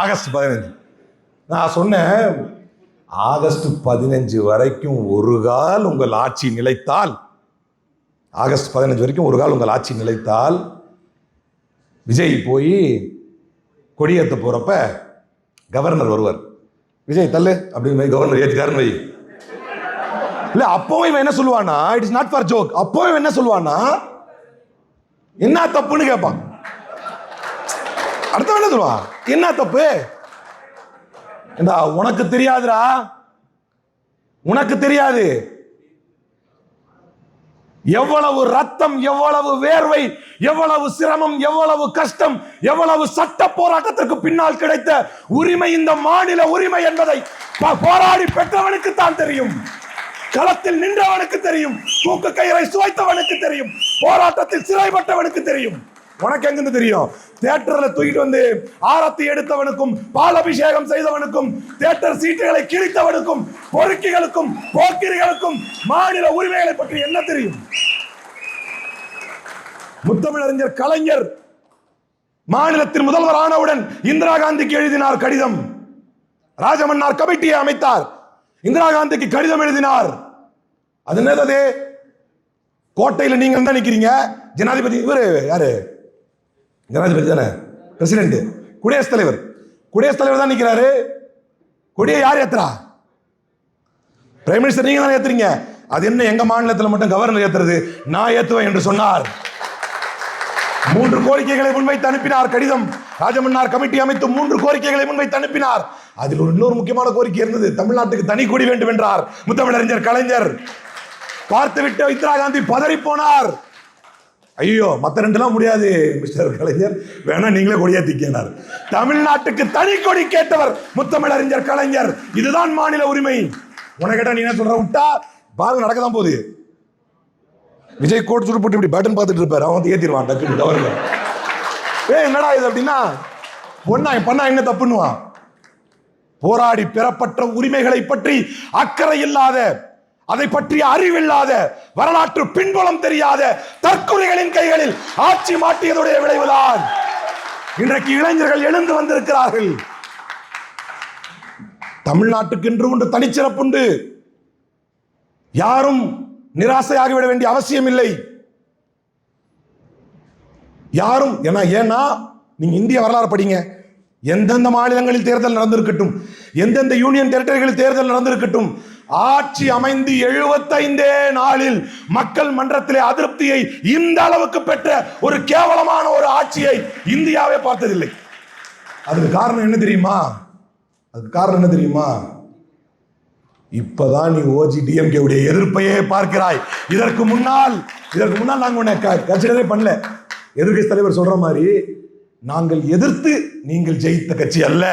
ஆகஸ்ட் 15. நான் சொன்னேன், ஆகஸ்ட் 15 வரைக்கும் ஒரு கால் உங்கள் ஆட்சி நிலைத்தால், ஆகஸ்ட் 15 வரைக்கும் ஒரு கால் உங்கள் ஆட்சி நிலைத்தால், விஜய் போய் கொடியேற்ற போறப்ப கவர்னர் வருவார். விஜய் தள்ளு அப்படின்னு கவர்னர் ஏற்றுக்காருன்னு வை. இல்ல, அப்பவும் இவன் என்ன சொல்லுவானா, it is not for joke. அப்பவும் இவன் என்ன சொல்லுவானா, என்ன தப்புன்னு கேட்பான். அடுத்த என்ன சொல்லுவான், என்ன தப்பு? உனக்கு தெரியாதுடா, உனக்கு தெரியாது. எவ்வளவு ரத்தம், எவ்வளவு வேர்வை, எவ்வளவு சிரமம், எவ்வளவு கஷ்டம், எவ்வளவு சட்ட போராட்டத்திற்கு பின்னால் கிடைத்த உரிமை இந்த மாநில உரிமை என்பதை போராடி பெற்றவனுக்கு தான் தெரியும். களத்தில் நின்றவனுக்கு தெரியும். தூக்கு கயிறை சுவைத்தவனுக்கு தெரியும். போராட்டத்தில் சிறைப்பட்டவனுக்கு தெரியும். உனக்கு எங்கிருந்து தெரியும்? தியேட்டர்ல தூக்கிட்டு வந்து ஆரத்தி எடுத்தவனுக்கும், பால் அபிஷேகம் செய்தவனுக்கும், தியேட்டர் சீட்டுகளை கிழித்தவனுக்கும், பொறுக்கிகளுக்கும், போக்கிரிகளுக்கும் மாநில உரிமைகளை பற்றி என்ன தெரியும்? முத்தமிழறிஞர் கலைஞர் மாநிலத்தின் முதல்வர் ஆனவுடன் இந்திரா காந்திக்கு எழுதினார் கடிதம். ராஜமன்னார் கமிட்டியை அமைத்தார். இந்திரா காந்திக்கு கடிதம் எழுதினார். அது என்னது? கோட்டையில் நீங்க தான் நிக்கிறீங்க, ஜனாதிபதி இவரு யாரு? ஜனாதிபதி தானே, பிரசிடென்ட், குடியரசுத் தலைவர். குடியரசுத் தலைவர் தான் நிக்கிறாரு. கொடியை யார் ஏத்துறா? பிரைம் மினிஸ்டர் நீங்க தான் ஏத்துறீங்க. அது என்ன எங்க மாநிலத்தில் மட்டும் கவர்னர் ஏத்துறது? நான் ஏத்துவேன் என்று சொன்னார். 3 கோரிக்கைகளை முன்வைத்து அனுப்பினார் கடிதம். ராஜமன்னார் கமிட்டி அமைத்து 3 கோரிக்கைகளை முன்வைத்து அனுப்பினார். அதில் இன்னொரு முக்கியமான கோரிக்கை இருந்தது. தமிழ்நாட்டுக்கு தனி கொடி வேண்டும் என்றார் முத்தமிழறிஞர் கலைஞர். பார்த்துவிட்டு இந்திரா காந்தி பதறி போனார். ஐயோ, மத்த 2 முடியாது மிஸ்டர் கலைஞர், வேணா நீங்களே கொடியேத்திக்கினார். தமிழ்நாட்டுக்கு தனி கொடி கேட்டவர் முத்தமிழறிஞர் கலைஞர். இதுதான் மாநில உரிமை. உனக்கு கேட்டா நீ என்ன சொல்ற? விட்டா பாருங்க, நடக்கதான் போகுது. விஜய் கோட் சுட்டு போட்டு இப்படி பேட்டன் பார்த்துட்டு இருப்பாரு, அவன் வந்து ஏத்திடுவான் டக்குனு கவர்னர். என்னடா இது அப்படின்னா, பண்ணா என்ன தப்புன்னுவான். போராடி பெறப்பட்ட உரிமைகளை பற்றி அக்கறை இல்லாத, அதை பற்றிய அறிவில்லாத, வரலாற்று பின்புலம் தெரியாத தற்கொலைகளின் கைகளில் ஆட்சி மாட்டியதுடைய விளைவுதான் இன்றைக்கு இளைஞர்கள் எழுந்து வந்திருக்கிறார்கள். தமிழ்நாட்டுக்கு என்று ஒன்று தனிச்சிறப்புண்டு. யாரும் நிராசையாகிவிட வேண்டிய அவசியம் இல்லை. யாரும் ஏன்னா நீங்க இந்திய வரலாறு படிங்க. எந்தெந்த மாநிலங்களில் தேர்தல் நடந்திருக்கட்டும், எந்தெந்த யூனியன் டெரிட்டரிகளில் தேர்தல் நடந்திருக்கட்டும், ஆட்சி அமைந்து 75 நாளில் மக்கள் மன்றத்திலே அதிருப்தியை இந்த அளவுக்கு பெற்ற ஒரு கேவலமான ஒரு ஆட்சியை இந்தியாவே பார்த்ததில்லை. அதுக்கு காரணம் என்ன தெரியுமா? இப்பதான் நீ OGDMK உடைய எதிர்ப்பையே பார்க்கிறாய். இதற்கு முன்னால் நாங்க உன்னை கன்சிடரே பண்ணல. எதிர்க்கட்சி தலைவர் சொல்ற மாதிரி, நாங்கள் எதிர்த்து நீங்கள் ஜெயித்த கட்சி அல்ல,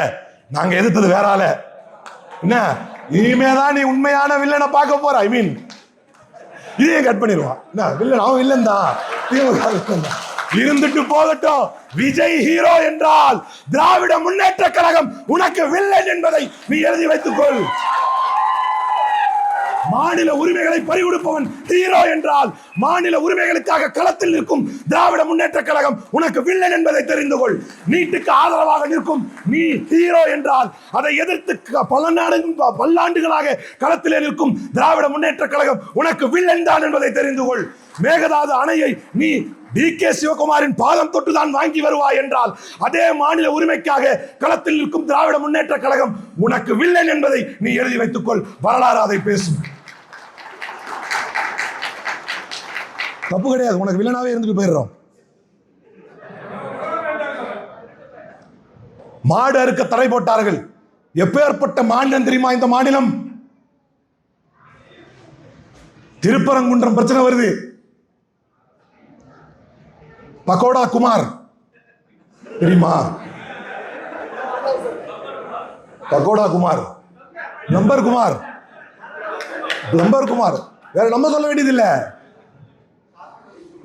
நாங்க எதிர்த்தது வேற ஆள. என்ன இனிமேதான் நீ உண்மையான வில்லனை பார்க்க போற. ஐ மீன் இதையும் கட் பண்ணிடுவான். வில்லன் அவன் வில்லன் தான், இருந்துட்டு போகட்டும். விஜய் ஹீரோ என்றால் திராவிட முன்னேற்ற கழகம் உனக்கு வில்லன் என்பதை நீ எழுதி வைத்துக்கொள். மாநில உரிமைகளை பறிகொடுப்பவன் ஹீரோ என்றால், மாநில உரிமைகளுக்காக களத்தில் நிற்கும் திராவிட முன்னேற்ற கழகம் உனக்கு வில்லன் என்பதை தெரிந்து கொள். நீட்டுக்கு ஆதரவாக நிற்கும் நீ ஹீரோ என்றால், அதை எதிர்த்து பல்லாண்டுகளாக களத்திலே நிற்கும் திராவிட முன்னேற்ற கழகம் உனக்கு வில்லன் தான் என்பதை தெரிந்து கொள். மேகதாது அணையை நீ DK சிவகுமாரின் பாதம் தொட்டுதான் வாங்கி வருவாய் என்றால், அதே மாநில உரிமைக்காக களத்தில் நிற்கும் திராவிட முன்னேற்ற கழகம் உனக்கு வில்லன் என்பதை நீ எழுதி வைத்துக்கொள். வரலாறு அதை பேசும். தப்பு கிடையாது, உனக்கு வில்லனாவே இருந்துட்டு போயிடுறோம். மாடு அறுக்க தடை போட்டார்கள். எப்பேற்பட்ட மாநிலம் தெரியுமா இந்த மாநிலம்? திருப்பரங்குன்றம் பிரச்சனை வருது. பகோடா குமார் தெரியுமா? Pakoda Kumar, plumber Kumar, plumber Kumar. வேற நம்ம சொல்ல வேண்டியதில்லை,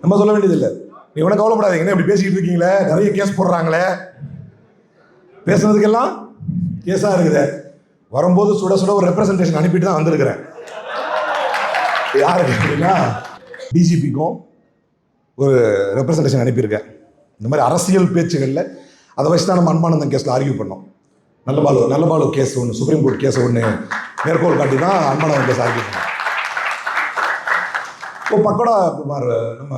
நம்ம சொல்ல வேண்டியதில்லை. நீ ஒன்றும் கவலைப்படாதீங்க. இப்படி பேசிக்கிட்டு இருக்கீங்களே, நிறைய கேஸ் போடுறாங்களே, பேசுனதுக்கெல்லாம் கேஸா இருக்குது. வரும்போது சுட சுட ஒரு ரெப்ரசன்டேஷன் அனுப்பிட்டு தான் வந்திருக்கிறேன். யாருக்கு அப்படின்னா டிஜிபிக்கும் ஒரு ரெப்ரசன்டேஷன் அனுப்பியிருக்கேன். இந்த மாதிரி அரசியல் பேச்சுகளில் அதை வச்சு தான் நம்ம அன்பானந்தன் கேஸில் ஆர்கியூ பண்ணோம். நல்ல பாலு கேஸ் ஒன்று, சுப்ரீம் கோர்ட் கேஸ் ஒன்று மேற்கோள் காட்டி தான் அன்பானந்தன் கேஸ் ஆர்கியூ பண்ணோம். இப்போ பக்கோடா குமார் நம்ம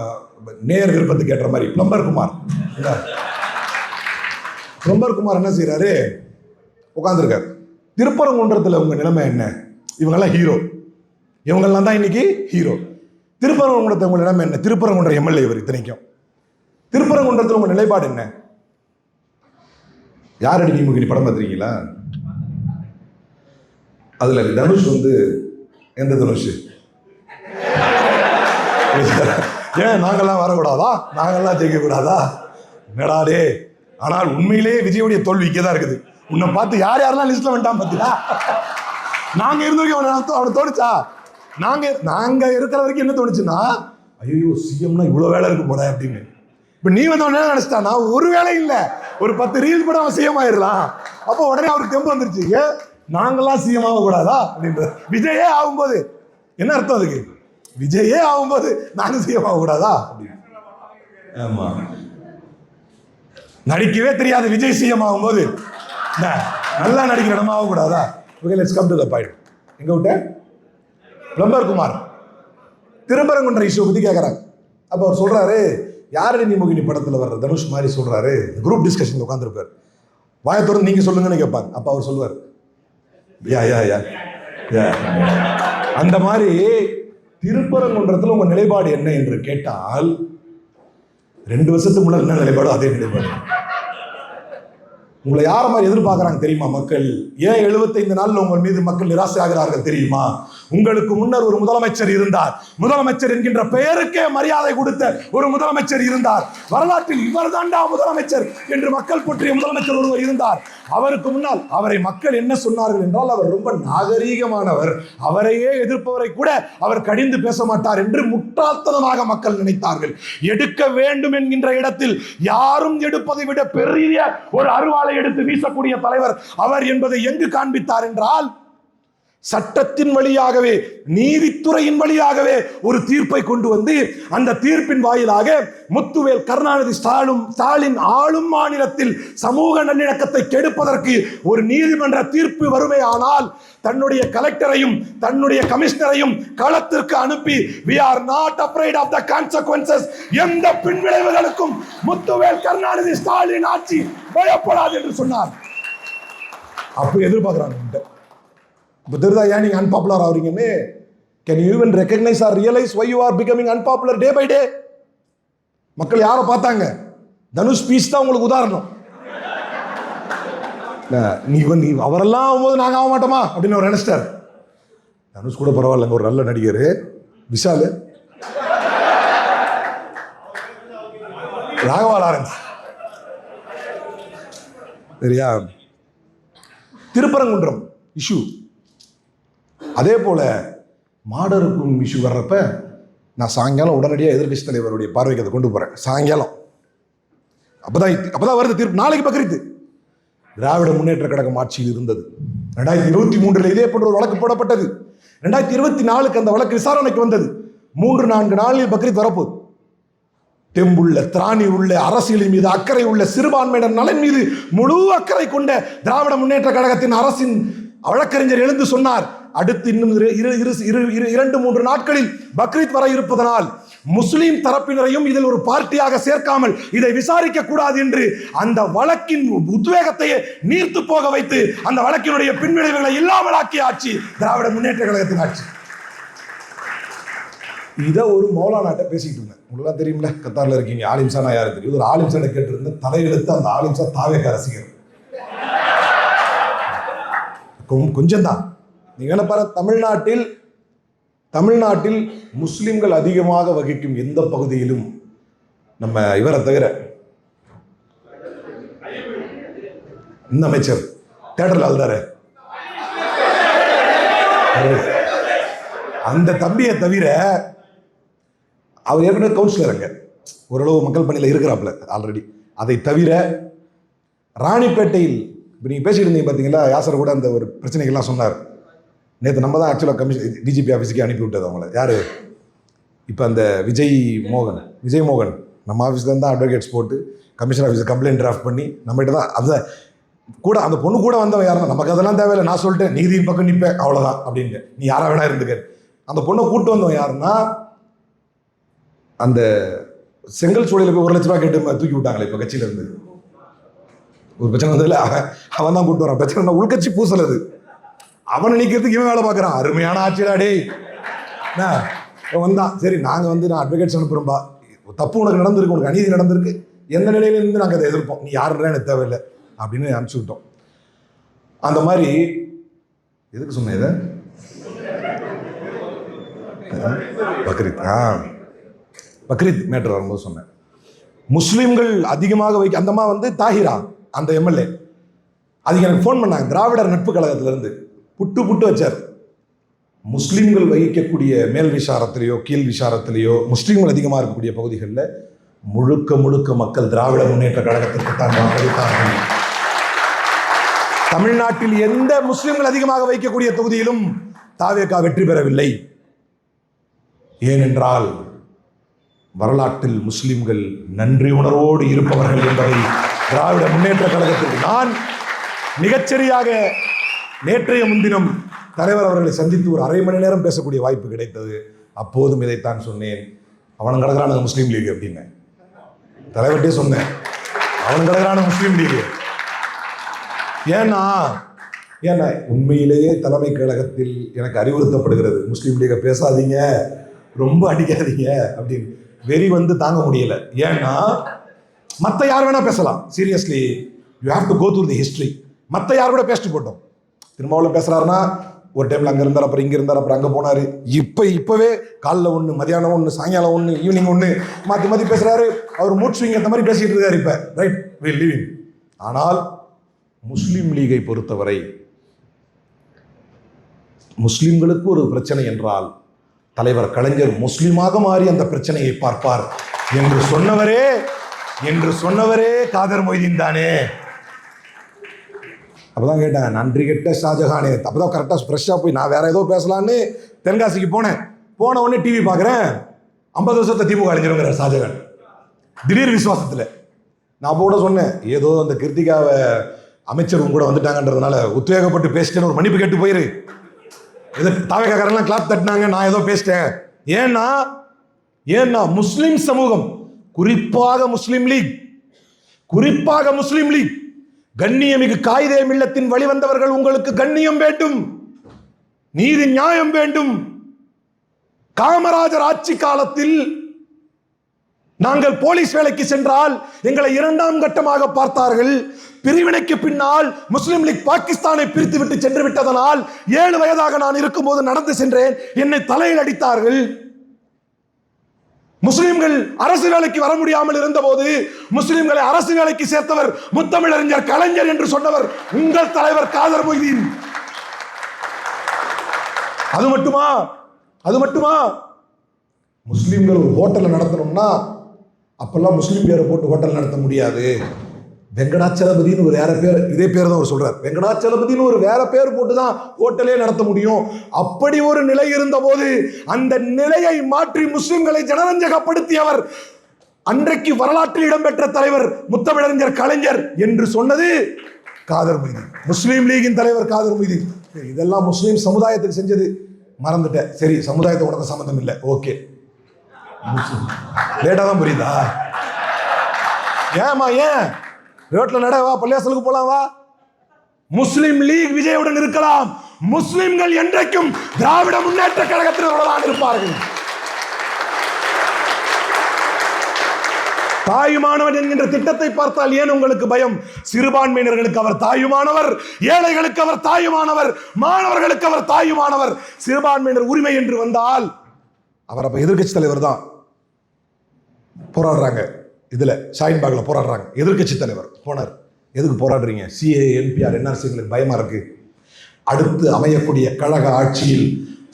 நேர் விருப்பத்துக்கு ஏற்ற மாதிரி பிளம்பர் குமார், பிளம்பர் குமார் என்ன செய்யறாரு? உட்காந்துருக்காரு. திருப்பரங்குன்றத்தில் உங்க நிலைமை என்ன? இவங்கெல்லாம் ஹீரோ, இவங்கெல்லாம் தான் இன்னைக்கு ஹீரோ. திருப்பரங்குன்றத்தில் உங்க நிலைமை என்ன? திருப்பரங்குன்றம் எம்எல்ஏ இவர். இத்தனைக்கும் திருப்பரங்குன்றத்தில் உங்க நிலைப்பாடு என்ன? யாரடி நீ முகிரி படம் பார்த்துருக்கீங்களா? அதுல தனுஷ் வந்து எந்த தனுஷ்? ஏன் நாங்கெல்லாம் வரக்கூடாதா? நாங்கெல்லாம் ஜெயிக்க கூடாதா? என்னடாடே. ஆனால் உண்மையிலேயே விஜயோடைய தோல்வி இங்கே தான் இருக்குது. உன்னை பார்த்து யார் யாரெல்லாம் லிஸ்ட்ல வந்துட்டான் பார்த்தீங்களா? நாங்க இருந்தவரைக்கும் அவனுக்கு தோணுச்சா? நாங்க இருக்கிற வரைக்கும் என்ன தோணுச்சுன்னா, ஐயோ சிஎம்னா இவ்வளவு வேலை இருக்கும் போல அப்படின்னு. இப்ப நீ வந்தவன நினைச்சிட்டானா ஒரு வேலை இல்லை, ஒரு 10 ரீல் கூட அவன் சிஎம் ஆயிடலாம். அப்போ உடனே அவருக்கு தெம்பு வந்துருச்சு, ஏன் நாங்கெல்லாம் சிஎம் ஆகக்கூடாதா அப்படின்றது. விஜயே ஆகும்போது என்ன அர்த்தம் அதுக்கு? விஜயே ஆகும்போது நாங்க சிஎம் ஆகக்கூடாதா அப்படின்னு. ஆமா, நடிக்கவே தெரியாது விஜய் சிஎம் ஆகும்போது நல்லா நடிக்கிற இடமா ஆகக்கூடாதா? Okay, let's come to the point. எங்க விட்ட பிளம்பர் குமார் திருப்பரங்குன்ற இஷ்யூ பத்தி கேட்கறாங்க. அப்ப அவர் சொல்றாரு, யாரடி நீ முகினி படத்துல வர்ற தனுஷ் மாதிரி சொல்றாரு. Group discussion உட்காந்துருப்பாரு. வாயத்தோடு நீங்க சொல்லுங்கன்னு கேட்பாங்க. அப்ப அவர் சொல்லுவார், யா யா யா யா. அந்த மாதிரி திருப்பரங்குன்றத்தில் உங்க நிலைப்பாடு என்ன என்று கேட்டால், 2 வருஷத்துக்கு முன்னாடி என்ன நிலைப்பாடு அதே நிலைப்பாடு. உங்களை யார மாதிரி எதிர்பார்க்கறாங்க தெரியுமா மக்கள்? ஏன் 75 நாள்ல உங்கள் மீது மக்கள் நிராசை ஆகிறார்கள் தெரியுமா? உங்களுக்கு முன்னர் ஒரு முதலமைச்சர் இருந்தார். முதலமைச்சர் என்கின்ற பெயருக்கே மரியாதை கொடுத்த ஒரு முதலமைச்சர் இருந்தார். வரலாற்றில் இவர் தாண்டா முதலமைச்சர் என்று மக்கள் போற்றிய முதலமைச்சர் ஒருவர் இருந்தார். அவருக்கு முன்னால் அவரை மக்கள் என்ன சொன்னார்கள் என்றால், அவர் ரொம்ப நாகரீகமானவர், அவரையே எதிர்ப்பவரை கூட அவர் கடிந்து பேச மாட்டார் என்று முட்டாள்தனமாக மக்கள் நினைத்தார்கள். எடுக்க வேண்டும் என்கின்ற இடத்தில் யாரும் எடுப்பதை விட பெரிய ஒரு அருவாளை எடுத்து வீசக்கூடிய தலைவர் அவர் என்பதை எங்கு காண்பித்தார் என்றால், சட்டத்தின் வழியாகவே, நீதித்துறையின் வழியாகவே ஒரு தீர்ப்பை கொண்டு வந்து, அந்த தீர்ப்பின் வாயிலாக முத்துவேல் கருணாநிதி ஸ்டாலின் ஆளும் மாநிலத்தில் சமூக நல்லிணக்கத்தை கெடுப்பதற்கு ஒரு நீதிமன்ற தீர்ப்பு வருமையானால், தன்னுடைய கலெக்டரையும் தன்னுடைய கமிஷனரையும் களத்திற்கு அனுப்பி, we are not afraid of the consequences, எந்த பின்விளைவுகளுக்கும் முத்துவேல் கருணாநிதி ஸ்டாலின் ஆட்சி பயப்படாது என்று சொன்னார். அப்ப எதிர்பார்க்கிறாங்க. இப்போ தெரியுதா ஏன் நீங்க அன்பாப்புலர் ஆகிறீங்கன்னு? Can you even recognise or realise why you are becoming unpopular day by day? மக்கள் யாரை பார்த்தாங்க? தனுஷ் பீஸ் தான் உங்களுக்கு உதாரணம். நீ அவரெல்லாம் ஆகும்போது நாங்கள் ஆக மாட்டோமா அப்படின்னு அவர் நினைச்சிட்டார். தனுஷ் கூட பரவாயில்லைங்க, ஒரு நல்ல நடிகர். விஷால், ராகவா லாரன்ஸ், சரியா? திருப்பரங்குன்றம் இஷ்யூ, அதே போல மாடருக்கும் இஷ்யூ வர்றப்ப நான் சாயங்காலம் உடனடியாக எதிர்கட்சி தலைவருடைய பார்வைக்கு அதை கொண்டு போறேன். சாயங்காலம் அப்பதான் வருது தீர்ப்பு. நாளைக்கு பக்ரீத். திராவிட முன்னேற்ற கழகம் ஆட்சியில் இருந்தது. 2023 இதே போன்ற ஒரு வழக்கு போடப்பட்டது. 2024 அந்த வழக்கு விசாரணைக்கு வந்தது. 3-4 நாளில் பக்ரீத் வரப்போகுது. தெம்புள்ள, திராணி உள்ள, அரசியலின் மீது அக்கறை உள்ள, சிறுபான்மையினர் நலன் மீது முழு அக்கறை கொண்ட திராவிட முன்னேற்ற கழகத்தின் அரசின் வழக்கறிஞர் எழுந்து சொன்னார், அடுத்து இன்னும் 2-3 நாட்களில் பக்ரீத் வர இருப்பதனால் முஸ்லிம் தரப்பினரையும் இதில் ஒரு பார்ட்டியாக சேர்க்காமல் இதை விசாரிக்க கூடாது என்று அந்த வழக்கின் உத்வேகத்தையே நீர்த்து போக வைத்து அந்த வழக்கினுடைய பின்விளைவுகளை இல்லாமல் ஆக்கிய ஆட்சி திராவிட முன்னேற்ற கழகத்தின் ஆட்சி. இதை ஒரு மௌலானாட்ட பேசிக்கிட்டு இருந்தேன். உங்களுக்கு தெரியுமில்ல, கத்தாரில் இருக்கீங்க. ஆலிம்சானா யாரு தெரியும்? ஒரு ஆலிம்சானை கேட்டிருந்தேன். தலையெழுத்து அந்த ஆலிம்சா தாவேக ரசிகர். கொஞ்சம் தான். நீங்க என்ன பாரு, தமிழ்நாட்டில் முஸ்லிம்கள் அதிகமாக வகிக்கும் எந்த பகுதியிலும் நம்ம இவரை தவிர இந்த அமைச்சர் தேட்டரில் அழுதாரு, அந்த தம்பியை தவிர அவர் ஏற்கனவே கவுன்சிலர் அங்க ஓரளவு மக்கள் பணியில் இருக்கிறாப்புல ஆல்ரெடி. அதை தவிர ராணிப்பேட்டையில் இப்போ நீங்கள் பேசிட்டு இருந்தீங்க பார்த்தீங்களா, யாசர் கூட அந்த ஒரு பிரச்சனைகள்லாம் சொன்னார். நேற்று நம்ம தான் ஆக்சுவலாக கமிஷன் டிஜிபி ஆஃபீஸுக்கு அனுப்பி விட்டது அவங்கள. யார் இப்போ அந்த விஜய் மோகன் நம்ம ஆஃபீஸில் தான் அட்வொகேட்ஸ் போட்டு கமிஷன் ஆஃபீஸை கம்ப்ளைண்ட் டிராஃப்ட் பண்ணி நம்மகிட்ட தான் அதை கூட அந்த பொண்ணு கூட வந்தவன் யாருன்னா நமக்கு அதெல்லாம் தேவையில்லை, நான் சொல்லிட்டேன் நீதியின் பக்கம் நிற்பேன் அவ்வளோதான் அப்படின்ட்டு, நீ யாரா வேணா இருந்துக்க. அந்த பொண்ணை கூப்பிட்டு வந்தவன் யாருன்னா அந்த செங்கல் சூழலில் போய் 1 லட்ச ரூபா கேட்டு தூக்கி விட்டாங்களே இப்போ கட்சியில இருந்து ஒரு பிரச்சனை வந்ததில்ல, அவன் தான் கூப்பிட்டு வரான். பிரச்சனை உள்கட்சி பூசல் அது, அவனை நிற்கிறதுக்கு இவன் வேலை பார்க்குறான். அருமையான ஆட்சிடா டேய் வந்தான். சரி நாங்கள் நான் அட்வொகேட்ஸ் அனுப்புகிறோம்பா, தப்பு உனக்கு நடந்திருக்கு, உனக்கு அநீதி நடந்திருக்கு, எந்த நிலையிலேருந்து நாங்கள் அதை எதிர்ப்போம், நீ யாருன்றா எனக்கு தேவையில்லை அப்படின்னு அனுப்பிச்சுக்கிட்டோம். அந்த மாதிரி எதுக்கு சொன்னேன் இதை? பக்ரீத் மேட்டர் வரும்போது சொன்னேன். முஸ்லீம்கள் அதிகமாக அந்தமா தாஹிரா அந்த எம்எல்ஏ அதுக்கு எனக்கு ஃபோன் பண்ணாங்க, திராவிடர் நட்பு கழகத்திலிருந்து புட்டு வச்சார். முஸ்லீம்கள் வகிக்கக்கூடிய மேல் விசாரத்திலேயோ கீழ் விசாரத்திலேயோ முஸ்லீம்கள் அதிகமாக இருக்கக்கூடிய பகுதிகளில் முழுக்க மக்கள் திராவிட முன்னேற்ற கழகத்திற்கு தான் வாக்களித்தார்கள். தமிழ்நாட்டில் எந்த முஸ்லிம்கள் அதிகமாக வைக்கக்கூடிய தொகுதியிலும் தாவேகா வெற்றி பெறவில்லை. ஏனென்றால் வரலாற்றில் முஸ்லிம்கள் நன்றி உணர்வோடு இருப்பவர்கள் என்பதை திராவிட முன்னேற்ற கழகத்திற்கு நான் மிகச்சரியாக நேற்றைய முன்தினம் தலைவர் அவர்களை சந்தித்து ஒரு 1/2 மணி நேரம் பேசக்கூடிய வாய்ப்பு கிடைத்தது. அப்போதும் இதைத்தான் சொன்னேன், அவனும் கிடக்குறான முஸ்லீம் லீக் அப்படின்னு தலைவர்கிட்டே சொன்னேன், அவனும் கிடக்குறான முஸ்லீம் லீக். ஏன்னா உண்மையிலேயே தலைமை கழகத்தில் எனக்கு அறிவுறுத்தப்படுகிறது, முஸ்லீம் லீகை பேசாதீங்க, ரொம்ப அடிக்காதீங்க அப்படின்னு. வெறி தாங்க முடியல. ஏன்னா மற்ற யார் வேணா பேசலாம், seriously you have to go through the history. மற்ற யார் கூட பேசிட்டு போட்டோம். திருமாவளவன் பேசுறாருன்னா ஒரு டைம்ல அங்க இருந்தார், அப்புறம் இங்க இருந்தார், அப்புறம் அங்க போனாரு. இப்பவே காலைல 1, மதியானம் 1, சாயங்காலம் 1, ஈவினிங் 1 மாத்தி பேசுறாரு. அவர் மூட் ஸ்விங் அந்த மாதிரி பேசிட்டு இருக்காரு. இப்ப ரைட் வில் லிவிங். ஆனால் முஸ்லிம் லீகை பொறுத்தவரை முஸ்லிம்களுக்கு ஒரு பிரச்சனை என்றால் தலைவர் கலைஞர் முஸ்லிமாக மாறி அந்த பிரச்சனையை பார்ப்பார் என்று சொன்னவரே காதர் மொய்தீன் தானே. அப்பதான் கேட்டேன், நன்றி கெட்ட ஷாஜஹானே. அப்பதான் கரெக்டா ஃப்ரெஷ்ஷா போய் நான் வேற ஏதோ பேசலான்னு தென்காசிக்கு போன உடனே டிவி பார்க்குறேன், 50 வருஷத்தை திமுக அழிஞ்சிருங்கிற ஷாஜஹான் திடீர் விசுவாசத்தில். நான் அப்போ கூட சொன்னேன், ஏதோ அந்த கிருத்திகாவை அமைச்சர் கூட வந்துட்டாங்கன்றதுனால உத்வேகப்பட்டு பேசிட்டேன்னு ஒரு மன்னிப்பு கேட்டு போயிரு. இதை தாவேக்காரன்லாம் கிளாப் தட்டினாங்க, நான் ஏதோ பேசிட்டேன். ஏன்னா முஸ்லிம் சமூகம், குறிப்பாக முஸ்லிம் லீக் கண்ணியமிகு காயிதே மில்லத்தின் வழிவந்தவர்கள், உங்களுக்கு கண்ணியம் வேண்டும், நீதி நியாயம் வேண்டும். காமராஜர் ஆட்சி காலத்தில் நாங்கள் போலீஸ் வேலைக்கு சென்றால் எங்களை 2ஆம் கட்டமாக பார்த்தார்கள். பிரிவினைக்கு பின்னால் முஸ்லிம் லீக் பாகிஸ்தானை பிரித்து விட்டு சென்று விட்டதனால் 7 வயதாக நான் இருக்கும்போது நடந்து சென்றேன், என்னை தலையில் அடித்தார்கள். முஸ்லிம்கள் அரசு வேலைக்கு வர முடியாமல் இருந்தபோது முஸ்லிம்களை அரசு வேலைக்கு சேர்த்தவர் முத்தமிழறிஞர் கலைஞர் என்று சொன்னவர் உங்கள் தலைவர் காதர் மொய்தீன். அது மட்டுமா முஸ்லிம்கள் ஒரு ஹோட்டல் நடத்தணும்னா அப்பெல்லாம் முஸ்லீம் பேரை போட்டு ஹோட்டல் நடத்த முடியாது. வெங்கடாச்சலபதினு ஒரு வேற பேர், இதே பேர் தான் அவர் சொல்றார், வெங்கடாச்சலபதினு ஒரு வேற பேர் போட்டு தான் ஹோட்டலே நடத்த முடியும். அப்படி ஒரு நிலை இருந்த போது அந்த நிலையை மாற்றி முஸ்லிம்களை ஜனரஞ்சகப்படுத்தியவர் அன்றைக்கு வரலாற்றில் இடம்பெற்ற தலைவர் முத்தமிழறிஞர் கலைஞர் என்று சொன்னது காதர் மொய்தீன், முஸ்லீம் லீகின் தலைவர் காதர் மொய்தீன். இதெல்லாம் முஸ்லீம் சமுதாயத்துக்கு செஞ்சது, மறந்துட்டேன். சரி, சமுதாயத்தை உனக்கு சம்பந்தம் இல்லை, ஓகே. லேட்டா தான் புரியுதா? ஏன் ரோட்ல நட, வா பள்ளியாசலுக்கு போலாம், வா. முஸ்லிம் லீக் விஜயுடன் இருக்கலாம், முஸ்லிம்கள் என்றைக்கும் திராவிட முன்னேற்ற கழகத்தினருடன் இருப்பார்கள். தாயுமானவன் என்கின்ற திட்டத்தை பார்த்தால் ஏன் உங்களுக்கு பயம்? சிறுபான்மையினர்களுக்கு அவர் தாயுமானவர், ஏழைகளுக்கு அவர் தாயுமானவர், மாணவர்களுக்கு அவர் தாயுமானவர். சிறுபான்மையினர் உரிமை என்று வந்தால் அவர் அப்ப எதிர்க்கட்சி தலைவர் தான் போராடுறாங்க. இதுல ஷாஹின்பாக்ல போராடுறாங்க. எதிர்க்கட்சி தலைவர் போனார். எதுக்கு போராடுறீங்க? சிஏ, என்பிஆர், என்ஆர்சிங்களுக்கு பயமா இருக்கு. அடுத்து அமையக்கூடிய கழக ஆட்சியில்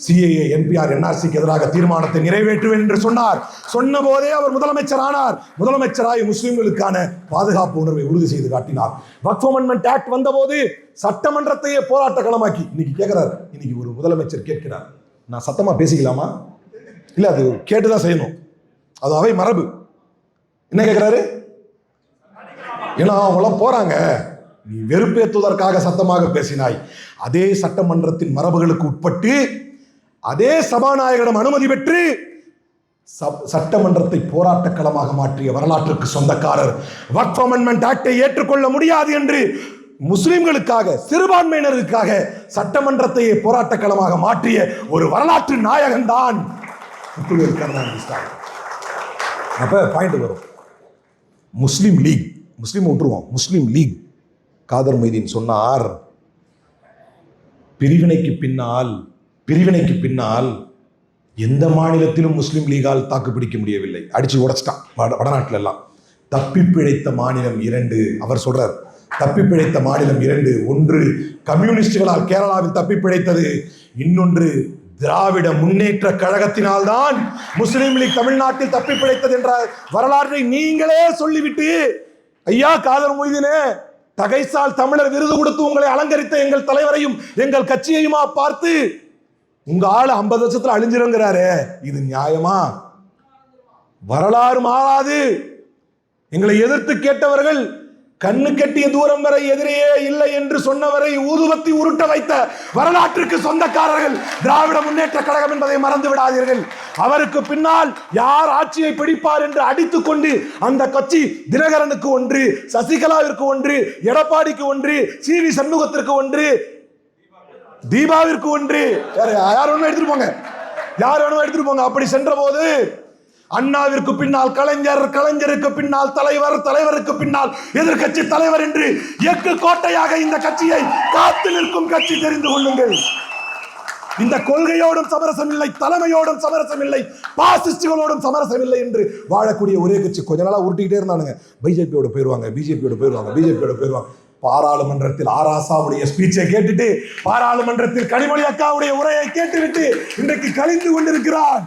சிஏஏ, என்பிஆர், என்ஆர்சிக்கு எதிராக தீர்மானத்தை நிறைவேற்றுவேன் என்று சொன்னார். சொன்ன போதே அவர் முதலமைச்சர் ஆனார். முதலமைச்சராய் முஸ்லிம்களுக்கான பாதுகாப்பு உணர்வை உறுதி செய்து காட்டினார். வக்ஃப் அமெண்ட்மெண்ட் ஆக்ட் வந்தபோது சட்டமன்றத்தையே போராட்ட களமாக்கி இன்னைக்கு கேட்கிறார். இன்னைக்கு ஒரு முதலமைச்சர் கேட்கிறார், நான் சத்தமா பேசிக்கலாமா? இல்ல, அது கேட்டுதான் செய்யணும், அது அவை மரபு. என்ன கேட்கிறாரு? ஏன்னா அவங்களாம் போறாங்க, நீ வெறுப்பேற்றுவதற்காக சத்தமாக பேசினாய். அதே சட்டமன்றத்தின் மரபுகளுக்கு உட்பட்டு அதே சபாநாயகரிடம் அனுமதி பெற்று சட்டமன்றத்தை போராட்ட களமாக மாற்றிய வரலாற்றுக்கு சொந்தக்காரர். வக்ஃப் அமெண்ட்மெண்ட் ஆக்டை ஏற்றுக்கொள்ள முடியாது என்று முஸ்லிம்களுக்காக, சிறுபான்மையினருக்காக சட்டமன்றத்தையே போராட்ட களமாக மாற்றிய ஒரு வரலாற்று நாயகன் தான் கருணாநிதி ஸ்டாலின். அப்ப பாயிண்ட் வரும். முஸ்லிம் லீக், முஸ்லிம் விட்டுருவோம், முஸ்லிம் லீக். காதர் மொய்தீன் சொன்னார், பிரிவினைக்கு பின்னால் எந்த மாநிலத்திலும் முஸ்லிம் லீகால் தாக்கு பிடிக்க முடியவில்லை, அடிச்சு உடைச்சிட்டான் வடநாட்டில் எல்லாம். தப்பி பிழைத்த மாநிலம் 2. அவர் சொல்றார், தப்பி பிழைத்த மாநிலம் 2. ஒன்று கம்யூனிஸ்டுகளால் கேரளாவில் தப்பி பிழைத்தது, இன்னொன்று திராவிட முன்னேற்ற கழகத்தினால் தான் முஸ்லிம் லீக் தமிழ்நாட்டில் தப்பி பிழைத்தது என்ற வரலாற்றை நீங்களே சொல்லிவிட்டு, ஐயா காதர் மொய்தீனே, தகைசால் தமிழர் விருது கொடுத்து உங்களை அலங்கரித்த எங்கள் தலைவரையும் எங்கள் கட்சியையுமா பார்த்து உங்க ஆளு 50 வருஷத்துல அழிஞ்சிருங்கிறாரு, இது நியாயமா? வரலாறு மாறாது. எங்களை எதிர்த்து கேட்டவர்கள் கண்ணு கட்டிய தூரம் வரை எதிரே இல்லை என்று சொன்னவரை ஊதுபத்தி உருட்ட வைத்த வரலாற்றுக்கு சொந்தக்காரர்கள் திராவிட முன்னேற்ற கழகம் என்பதை மறந்து விடாதீர்கள். அவருக்கு பின்னால் யார் ஆட்சியை பிடிப்பார் என்று அடித்துக் கொண்டு அந்த கட்சி தினகரனுக்கு ஒன்று, சசிகலாவிற்கு ஒன்று, எடப்பாடிக்கு ஒன்று, சிவி சண்முகத்திற்கு ஒன்று, தீபாவிற்கு ஒன்று, யார் வேணுமா எடுத்துட்டு போங்க. அப்படி சென்ற போது அண்ணாவிற்கு பின்னால் கலைஞர், கலைஞருக்கு பின்னால் தலைவர், தலைவருக்கு பின்னால் எதிர்கட்சி தலைவர் என்று எக்கு கோட்டையாக இந்த கட்சியை காத்து நிற்கும் கட்சி, தெரிந்து கொள்ளுங்கள். இந்த கொள்கையோடும் சமரசம் இல்லை, தலைமையோடும் சமரசம் இல்லை, பாசிஸ்டுகளோடும் சமரசம் இல்லை என்று வாழக்கூடிய ஒரே கட்சி. கொஞ்ச நாளா உருட்டிக்கிட்டே இருந்தானுங்க, பிஜேபியோட போயிருவாங்க. பாராளுமன்றத்தில் ஆராசாவுடைய ஸ்பீச்சை கேட்டுட்டு, பாராளுமன்றத்தில் கனிமொழி அக்காவுடைய உரையை கேட்டுவிட்டு இன்றைக்கு கழிந்து கொண்டிருக்கிறான்.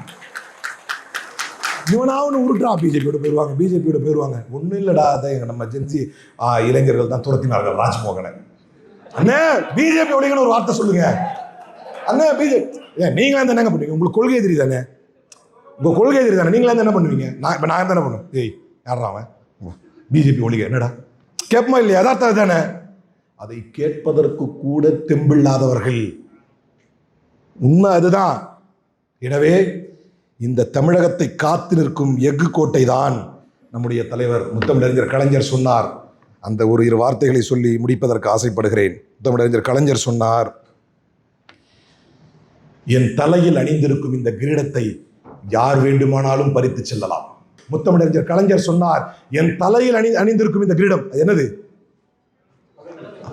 இவனாவும் உருட்டான், பிஜேபியோட போயிருவாங்க. ஒன்றும் இல்லடா, அதை நம்ம ஜென்சி இளைஞர்கள் தான் துரத்தினார்கள் ராஜ்மோகனை. அண்ணே பிஜேபி ஒழிகன்னு ஒரு வார்த்தை சொல்லுங்க. அண்ணே பிஜேபி, நீங்களா இருந்தா என்ன பண்ணுவீங்க? உங்களுக்கு கொள்கை தெரியுதானே? நீங்களா என்ன பண்ணுவீங்க? நான் என்ன பண்ணுவேன்? யாரா அவன் பிஜேபி ஒழிக என்னடா கேட்பமா இல்லையா? யதார்த்தம் தானே. அதை கேட்பதற்கு கூட தெம்பில்லாதவர்கள். உண்மை அதுதான். எனவே இந்த தமிழகத்தை காத்து நிற்கும் எஃகு கோட்டை தான் நம்முடைய தலைவர் முத்தமிழறிஞர் கலைஞர் சொன்னார். அந்த ஒரு 2 வார்த்தைகளை சொல்லி முடிப்பதற்கு ஆசைப்படுகிறேன். முத்தமிழறிஞர் கலைஞர் சொன்னார், என் தலையில் அணிந்திருக்கும் இந்த கிரீடத்தை யார் வேண்டுமானாலும் பறித்து செல்லலாம். முத்தமிழறிஞர் கலைஞர் சொன்னார், என் தலையில் அணிந்திருக்கும் இந்த கிரீடம் என்னது?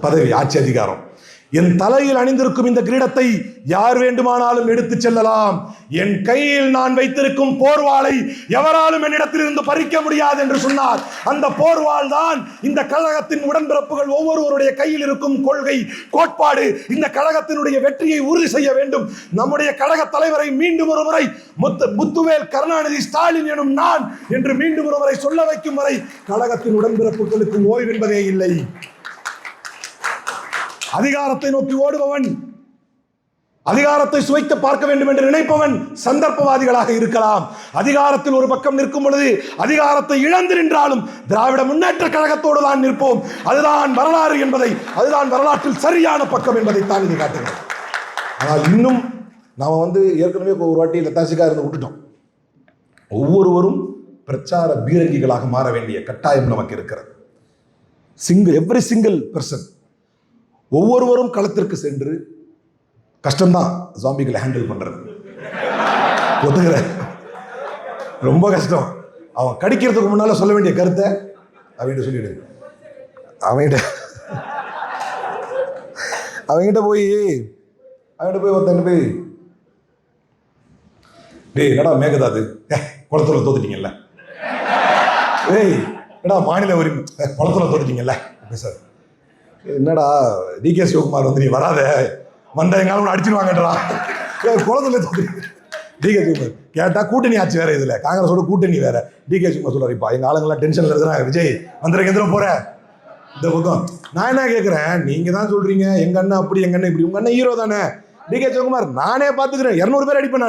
பதவி, ஆட்சி, அதிகாரம். என் தலையில் அணிந்திருக்கும் இந்த கிரீடத்தை யார் வேண்டுமானாலும் எடுத்து செல்லலாம். என் கையில் நான் வைத்திருக்கும் போர்வாளை எவராலும் என்னிடத்திலிருந்து பறிக்க முடியாது என்று சொன்னார். அந்த போர்வாள் தான் இந்த கழகத்தின் உடன்பிறப்புகள் ஒவ்வொருவருடைய கையில் இருக்கும் கொள்கை, கோட்பாடு. இந்த கழகத்தினுடைய வெற்றியை உறுதி செய்ய வேண்டும். நம்முடைய கழக தலைவரை மீண்டும் ஒரு முறை முத்துவேல் கருணாநிதி ஸ்டாலின் எனும் நான் என்று மீண்டும் ஒரு முறை சொல்ல வைக்கும் வரை கழகத்தின் உடன்பிறப்புகளுக்கு ஓய்வு என்பதே இல்லை. அதிகாரத்தை நோக்கி ஓடுபவன், அதிகாரத்தை சுவைத்து பார்க்க வேண்டும் என்று நினைப்பவன் சந்தர்ப்பவாதிகளாக இருக்கலாம். அதிகாரத்தில் ஒரு பக்கம் நிற்கும் பொழுது அதிகாரத்தை இழந்து நின்றாலும் திராவிட முன்னேற்ற கழகத்தோடு தான் நிற்போம். அதுதான் வரலாறு என்பதை, அதுதான் வரலாற்றில் சரியான பக்கம் என்பதை தான் இது காட்டுகிறது. ஆனால் இன்னும் நாம ஏற்கனவே ஒரு வாட்டி லத்தாசிக்கா இருந்து விட்டுட்டோம். ஒவ்வொருவரும் பிரச்சார பீரங்கிகளாக மாற வேண்டிய கட்டாயம் நமக்கு இருக்கிறது. எவ்ரி சிங்கிள் பர்சன், ஒவ்வொருவரும் களத்திற்கு சென்று, கஷ்டம்தான் ஜாம்பிகளை ஹேண்டில் பண்றது, ஒத்துக்கிற ரொம்ப கஷ்டம். அவன் கடிக்கிறதுக்கு முன்னால சொல்ல வேண்டிய கருத்தை அவன்கிட்ட சொல்லிடு. அவன்கிட்ட போய் ஒருத்தன் போய், டேய் என்னடா மேகதாது, குளத்துல தோத்துட்டீங்கல்ல, ஏய் என்னடா மாநில உரிமை குளத்துல தோத்துட்டீங்கல்ல சார், என்னடா டிகே சிவகுமார் வந்து நீ வராத வந்த எங்காலும் அடிச்சிருவாங்கன்றா, குளத்துல தோத்து டிகே சிவகுமார் கேட்டா கூட்டணி ஆட்சி வேற, இதுல காங்கிரஸோட கூட்டணி வேற. டிகே சிவகுமார் சொல்றாரு, இப்போ எங்க ஆளுங்கெல்லாம் டென்ஷன்ல இருக்கிறாங்க, விஜய் வந்துடுறேன் எந்திரம் போற இந்த பக்கம். நான் என்ன கேட்கிறேன், நீங்க தான் சொல்றீங்க எங்க அண்ணன் அப்படி எங்க அண்ணன் இப்படி, உங்க அண்ணன் ஹீரோ தானே டிகே சிவகுமார், நானே பாத்துக்கிறேன் 200 பேர் அடிப்பேன்,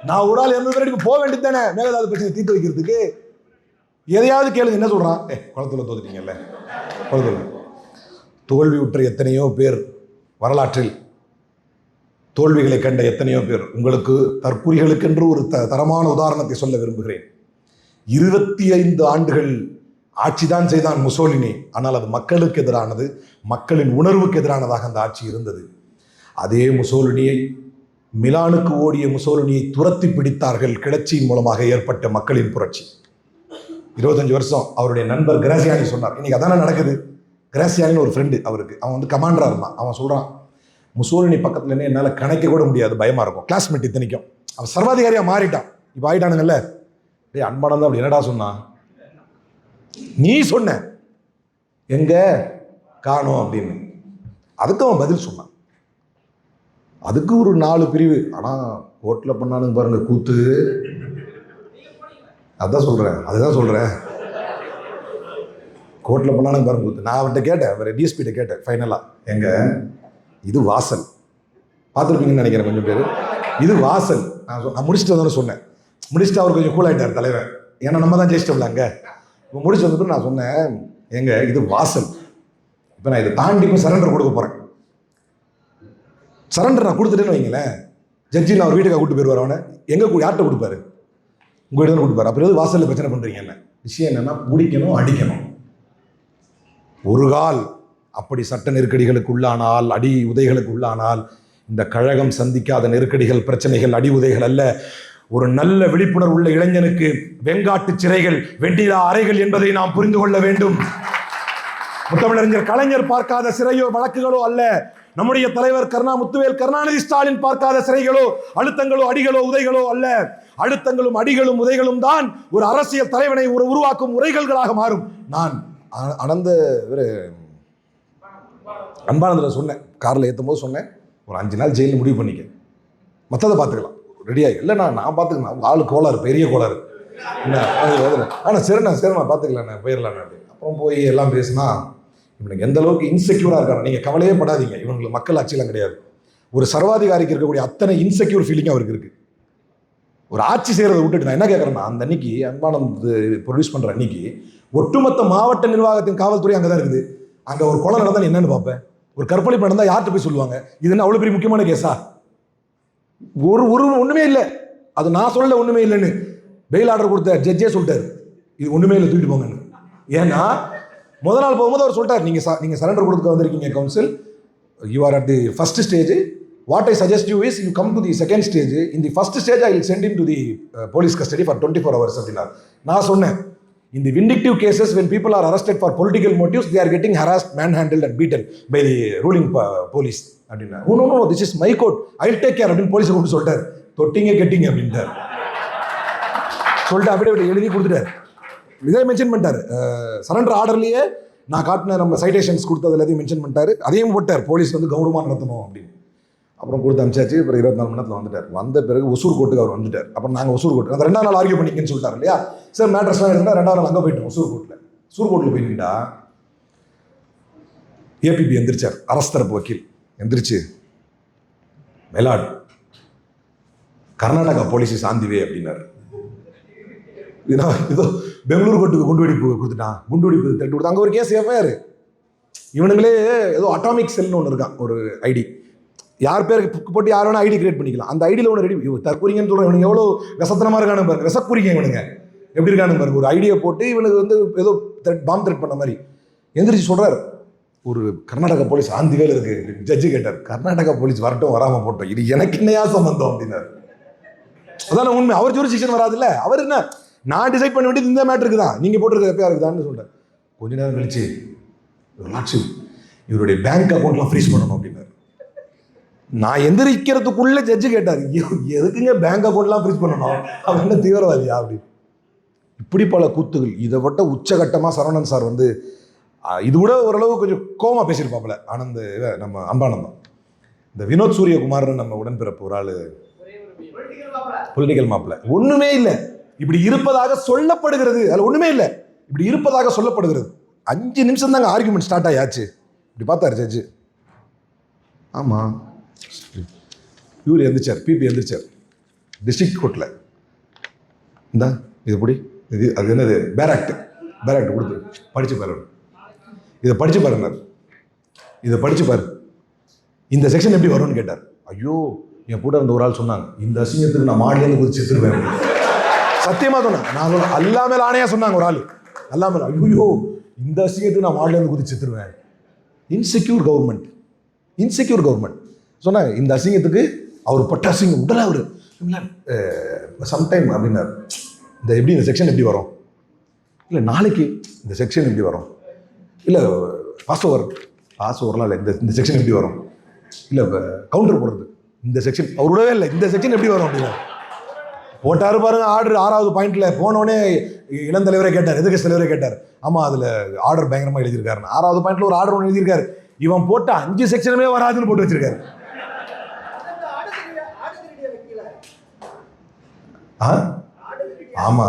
நான் ஒரு ஆள் 200 பேர் அடிப்பேன், போக வேண்டியது தானே மேகதாது பிரச்சனை தீர்த்து வைக்கிறதுக்கு. எதையாவது கேளுங்க, என்ன சொல்றான், குளத்துல தோத்துட்டீங்கல்ல, குளத்துல. தோல்வி உற்ற எத்தனையோ பேர் வரலாற்றில், தோல்விகளை கண்ட எத்தனையோ பேர். உங்களுக்கு தற்குறிகளுக்கென்று ஒரு தரமான உதாரணத்தை சொல்ல விரும்புகிறேன். 25 ஆண்டுகள் ஆட்சிதான் செய்தான் முசோலினி, ஆனால் அது மக்களுக்கு எதிரானது, மக்களின் உணர்வுக்கு எதிரானதாக அந்த ஆட்சி இருந்தது. அதே முசோலினியை, மிலானுக்கு ஓடிய முசோலினியை துரத்தி பிடித்தார்கள் கிளர்ச்சியின் மூலமாக ஏற்பட்ட மக்களின் புரட்சி. 25 வருஷம். அவருடைய நண்பர் கிராசியானி சொன்னார், இன்னைக்கு அதானே நடக்குது. கிராசியானின்னு ஒரு ஃப்ரெண்டு அவருக்கு, அவன் வந்து கமாண்டராக இருந்தான். அவன் சொல்கிறான், முசோலினி பக்கத்துலன்னு என்னால் கணக்க கூட முடியாது, பயமாக இருக்கும். கிளாஸ்மேட் இத்தனைக்கும் அவன் சர்வாதிகாரியாக மாறிட்டான். இப்போ ஆயிட்டானுங்கல்ல. டேய் அன்பானந்தா அப்படி என்னடா சொன்னான், நீ சொன்ன எங்க காணோம் அப்படின்னு. அதுக்கு அவன் பதில் சொன்னான். அதுக்கு ஒரு 4 பிரிவு. ஆனால் கோர்ட்டில் பண்ணானுங்க பாருங்க கூத்து. அதுதான் சொல்கிறேன் கோர்ட்டில் பண்ணானுங்க பாருங்க கூத்து. நான் அவன்கிட்ட கேட்டேன், வேறு டிஎஸ்பிகிட்ட கேட்டேன் ஃபைனலாக, எங்க இது வாசல் பார்த்துருப்பீங்கன்னு நினைக்கிறேன் கொஞ்சம் பேர், இது வாசல். நான் முடிச்சுட்டு வந்தோன்னு சொன்னேன். முடிச்சுட்டு அவர் கொஞ்சம் கூல் ஆகிட்டார் தலைவர், ஏன்னா நம்ம தான் ஜெயிச்சிட்டோம்ல அங்கே. இப்போ முடிச்சு வந்துட்டு நான் சொன்னேன், எங்க இது வாசல், இப்போ நான் இதை தாண்டி போய் சரண்டர் கொடுக்க போகிறேன். சரண்டர் நான் கொடுத்துட்டேன்னு வைங்களேன், ஜட்ஜி நான் ஒரு வீட்டுக்காக கூப்பிட்டு போயிடுவார். அவனை எங்கே யார்கிட்ட கொடுப்பாரு, உங்கள் வீடு கொடுப்பாரு. அப்புறம் எது வாசலில் பிரச்சனை பண்ணுறீங்க? என்ன விஷயம் என்னன்னா, முடிக்கணும் அடிக்கணும். ஒரு கால் அப்படி சட்ட நெருக்கடிகளுக்கு உள்ளானால், அடி உதைகளுக்கு உள்ளானால், இந்த கழகம் சந்திக்காத நெருக்கடிகள், பிரச்சனைகள், அடி உதைகள் அல்ல. ஒரு நல்ல விழிப்புணர்வு உள்ள இளைஞனுக்கு வெங்காட்டு சிறைகள், வெண்டிலா அறைகள் என்பதை நாம் புரிந்து கொள்ள வேண்டும். முத்தமிழறிஞர் கலைஞர் பார்க்காத சிறையோ வழக்குகளோ அல்ல. நம்முடைய தலைவர் முத்துவேல் கருணாநிதி ஸ்டாலின் பார்க்காத சிறைகளோ, அழுத்தங்களோ, அடிகளோ, உதைகளோ அல்ல. அழுத்தங்களும் அடிகளும் உதைகளும் தான் ஒரு அரசியல் தலைவனை உருவாக்கும் உரைகள்களாக மாறும். நான் அனந்த அன்பானந்தில் சொன்னேன், காரில் ஏற்றும் போது சொன்னேன், ஒரு 5 நாள் ஜெயிலில் முடிவு பண்ணிக்க, மற்றதை பார்த்துக்கலாம், ரெடியாகி. இல்லைண்ணா நான் பார்த்துக்கலாம், ஆளு கோளாறு, பெரிய கோளாறு என்ன, ஆனால் சரிண்ணா பார்த்துக்கலாண்ணே, போயிடலாண்ணே அப்படின்னு. அப்புறம் போய் எல்லாம் பேசினா, இவனுக்கு எந்த அளவுக்கு இன்செக்யூராக இருக்காங்க. நீங்கள் கவலையே படாதீங்க, இவங்களுக்கு மக்கள் ஆட்சியெல்லாம் கிடையாது. ஒரு சர்வாதிகாரிக்கு இருக்கக்கூடிய அத்தனை இன்செக்யூர் ஃபீலிங் அவருக்கு இருக்குது. ஒரு ஆட்சி செய்கிறத விட்டுட்டு நான் என்ன கேட்குறேன்னா, அந்த அன்னைக்கு அன்பானந்த் ப்ரொடியூஸ் பண்ணுற அன்னைக்கு ஒட்டுமொத்த மாவட்ட நிர்வாகத்தின் காவல்துறை அங்கே தான் இருக்குது. அங்கே ஒரு கொலை நடந்தால் என்னன்னு பார்ப்பேன், ஒரு கற்பழிப்பு நடந்தால் யார்கிட்ட போய் சொல்லுவாங்க, இது என்ன அவ்வளோ பெரிய முக்கியமான கேஸா? ஒன்றுமே இல்லை. அது நான் சொல்ல ஒன்றுமே இல்லைன்னு பெயில் ஆர்டர் கொடுத்த ஜட்ஜே சொல்லிட்டாரு, இது ஒன்றுமே இல்லை, தூக்கிட்டு போங்கன்னு. ஏன்னா முதல் நாள் போகும்போது அவர் சொல்லிட்டார், நீங்கள் சரண்டர் கொடுக்க வந்திருக்கீங்க council, you are at the first stage, what I suggest you is you come to the second stage. In the first stage I will send him to the police custody for 24 hours அப்படின்னா. நான் சொன்னேன், in the vindictive cases when people are arrested for political motives, they are getting harassed, manhandled and beaten by the ruling police அப்படின்னா. no this is my court, I will take care அப்படின்னு police கூப்பிட்டு சொல்லிட்டார். தொட்டிங்க கெட்டிங்க அப்படின்ட்டார். சொல்லிட்டு அப்படியே எழுதி கொடுத்துட்டார். இதை மென்ஷன் பண்ணிட்டார் சரண்டர் ஆர்டர்லேயே. நான் காட்டின நம்ம சைட்டேஷன்ஸ் கொடுத்தது எல்லாத்தையும் மென்ஷன் பண்ணிட்டார். அதையும் போட்டார், போலீஸ் வந்து கௌரவமாக நடத்தணும் அப்படின்னு. அப்புறம் கொடுத்து அனுப்பிச்சாச்சு. அப்புறம் 24 மணி நேரத்தில் வந்துட்டார். வந்த பிறகு ஒசூர் கோர்ட்டுக்கு அவர் வந்துட்டார். அப்புறம் நாங்கள் ஒசூர் கோர்ட்டு அந்த 2ஆம் நாள் ஆர்கியூ பண்ணிக்கன்னு சொல்லிட்டார் இல்லையா. சார் மேட்ரஸ்லாம் எடுத்தால் 2ஆம் நாள் அங்கே போயிட்டோம் ஒசூர் கோர்ட்டில் போய் நின்றா ஏபிபி எந்திரிச்சார், அரசு தரப்பு வக்கீல் எந்திரிச்சு, மெலாட் கர்நாடகா போலீஸ் சாந்திவே அப்படின்னாரு. ஏதோ பெங்களூர் கோர்ட்டுக்கு குண்டுவெடிப்பு கொடுத்துட்டான், குண்டுவெடிப்பு தட்டு கொடுத்து அங்கே ஒரு கேஸ் எஃப்ஐஆர். இவனுங்களே ஏதோ அட்டாமிக் செல்னு ஒன்று இருக்கான், ஒரு ஐடி, யார் பேருக்கு போட்டு யார் வேணா ஐடி கிரியேட் பண்ணிக்கலாம். அந்த ஐடியில் ஒன்று ரெடி தற்கூறிங்கன்னு சொல்கிறேன். இவனுக்கு எவ்வளோ விசத்தனமாக இருக்கானு பாருங்க, விசக்குறிங்க இவனுங்க எப்படி இருக்கானு பாருங்க. ஒரு ஐடியை போட்டு இவனுக்கு வந்து ஏதோ பாம் த்ரெட் பண்ண மாதிரி எந்திரிச்சு சொல்கிறார், ஒரு கர்நாடகா போலீஸ் ஆந்திவேல் இருக்கு. ஜட்ஜு கேட்டார், கர்நாடகா போலீஸ் வரட்டும் வராமல் போட்டோம், இது எனக்கு என்னையா சம்பந்தம் அப்படின்னாரு. அதான் உண்மை, அவர் ஜூரிஸ்டிக்ஷன் வராதுல்ல. அவர் என்ன, நான் டிசைட் பண்ண வேண்டியது இந்த மேட்டருக்கு தான், நீங்கள் போட்டிருக்க எப்பயா இருக்குதான்னு சொல்கிறேன். கொஞ்ச நேரம் கழிச்சு இவருடைய பேங்க் அக்கௌண்ட்லாம் ஃப்ரீஸ் பண்ணணும் அப்படின்னாரு. நான் எந்திரிக்கிறதுக்குள்ள ஜட்ஜு கேட்டார், எதுக்குங்க பேங்க் அக்கௌண்ட்லாம் ஃப்ரீஸ் பண்ணணும், அவன் என்ன தீவிரவாதியா அப்படின்னு. இப்படி பல கூத்துகள். இதை விட்ட உச்சகட்டமாக சரவணன் சார் வந்து இது கூட ஓரளவு கொஞ்சம் கோவமாக பேசியிருப்பாப்புல. ஆனந்த் நம்ம அன்பானந்தம், இந்த வினோத் சூரியகுமார்னு நம்ம உடன்பிறப்பு ஒரு ஆள், பொலிட்டிக்கல் மாப்பிள்ள, ஒன்றுமே இல்லை இப்படி இருப்பதாக சொல்லப்படுகிறது. அதில் ஒன்றுமே இல்லை, இப்படி இருப்பதாக சொல்லப்படுகிறது. 5 நிமிஷம் தாங்க ஆர்குமெண்ட் ஸ்டார்ட் ஆயாச்சு. இப்படி பார்த்தாரு ஜட்ஜு. ஆமாம், இவர் எந்திரிச்சார், பிபி எந்திரிச்சார் டிஸ்ட்ரிக்ட் கோர்ட்டில். இந்தா இது எப்படி இது அது என்னது பேராக்ட் கொடுத்து படித்து பாரு, இதை படித்து பாருன்னார். இதை படித்து பாரு, இந்த செக்ஷன் எப்படி வரும்னு கேட்டார். ஐயோ, என் கூட இருந்த ஒரு ஆள் சொன்னாங்க, இந்த அசிங்கத்துக்கு நான் மாடலேருந்து குறித்து செத்துருவேன். சத்தியமாக சொன்னேன், நான் சொன்னேன், எல்லாமே ஆணையாக சொன்னாங்க ஒரு ஆள். எல்லாமே ஐயோ, இந்த அசிங்கத்துக்கு நான் மாடலேருந்து குறித்து செத்துருவேன். இன்செக்யூர் கவர்மெண்ட் சொன்னாங்க. இந்த அசிங்கத்துக்கு அவர் பட்ட அசிங்கம் உடல அவர் சம்டைம் அப்படின்னார். இந்த செக்ஷன் எப்படி வரும், இல்லை நாளைக்கு இந்த செக்ஷன் எப்படி வரும், இல்லை பாஸ் ஓவர்லாம் இல்லை, இந்த செக்ஷன் எப்படி வரும், இல்லை கவுண்டர் போடுறது இந்த செக்ஷன் அவர் விடவே இல்லை, இந்த செக்ஷன் எப்படி வரும் அப்படின்னா போட்டாரு பாருங்க. ஆர்டர் 6வது பாயிண்ட்ல போனோடனே இளந்தலைவரே கேட்டார், எதிர்கட்சி தலைவரே கேட்டார். ஆமாம், அதில் ஆர்டர் பயங்கரமாக எழுதியிருக்காரு. 6வது பாயிண்ட்ல ஒரு ஆர்டர் ஒன்று எழுதியிருக்காரு. இவன் போட்ட 5 செக்ஷனுமே வராதுன்னு போட்டு வச்சிருக்காரு. ஆமா,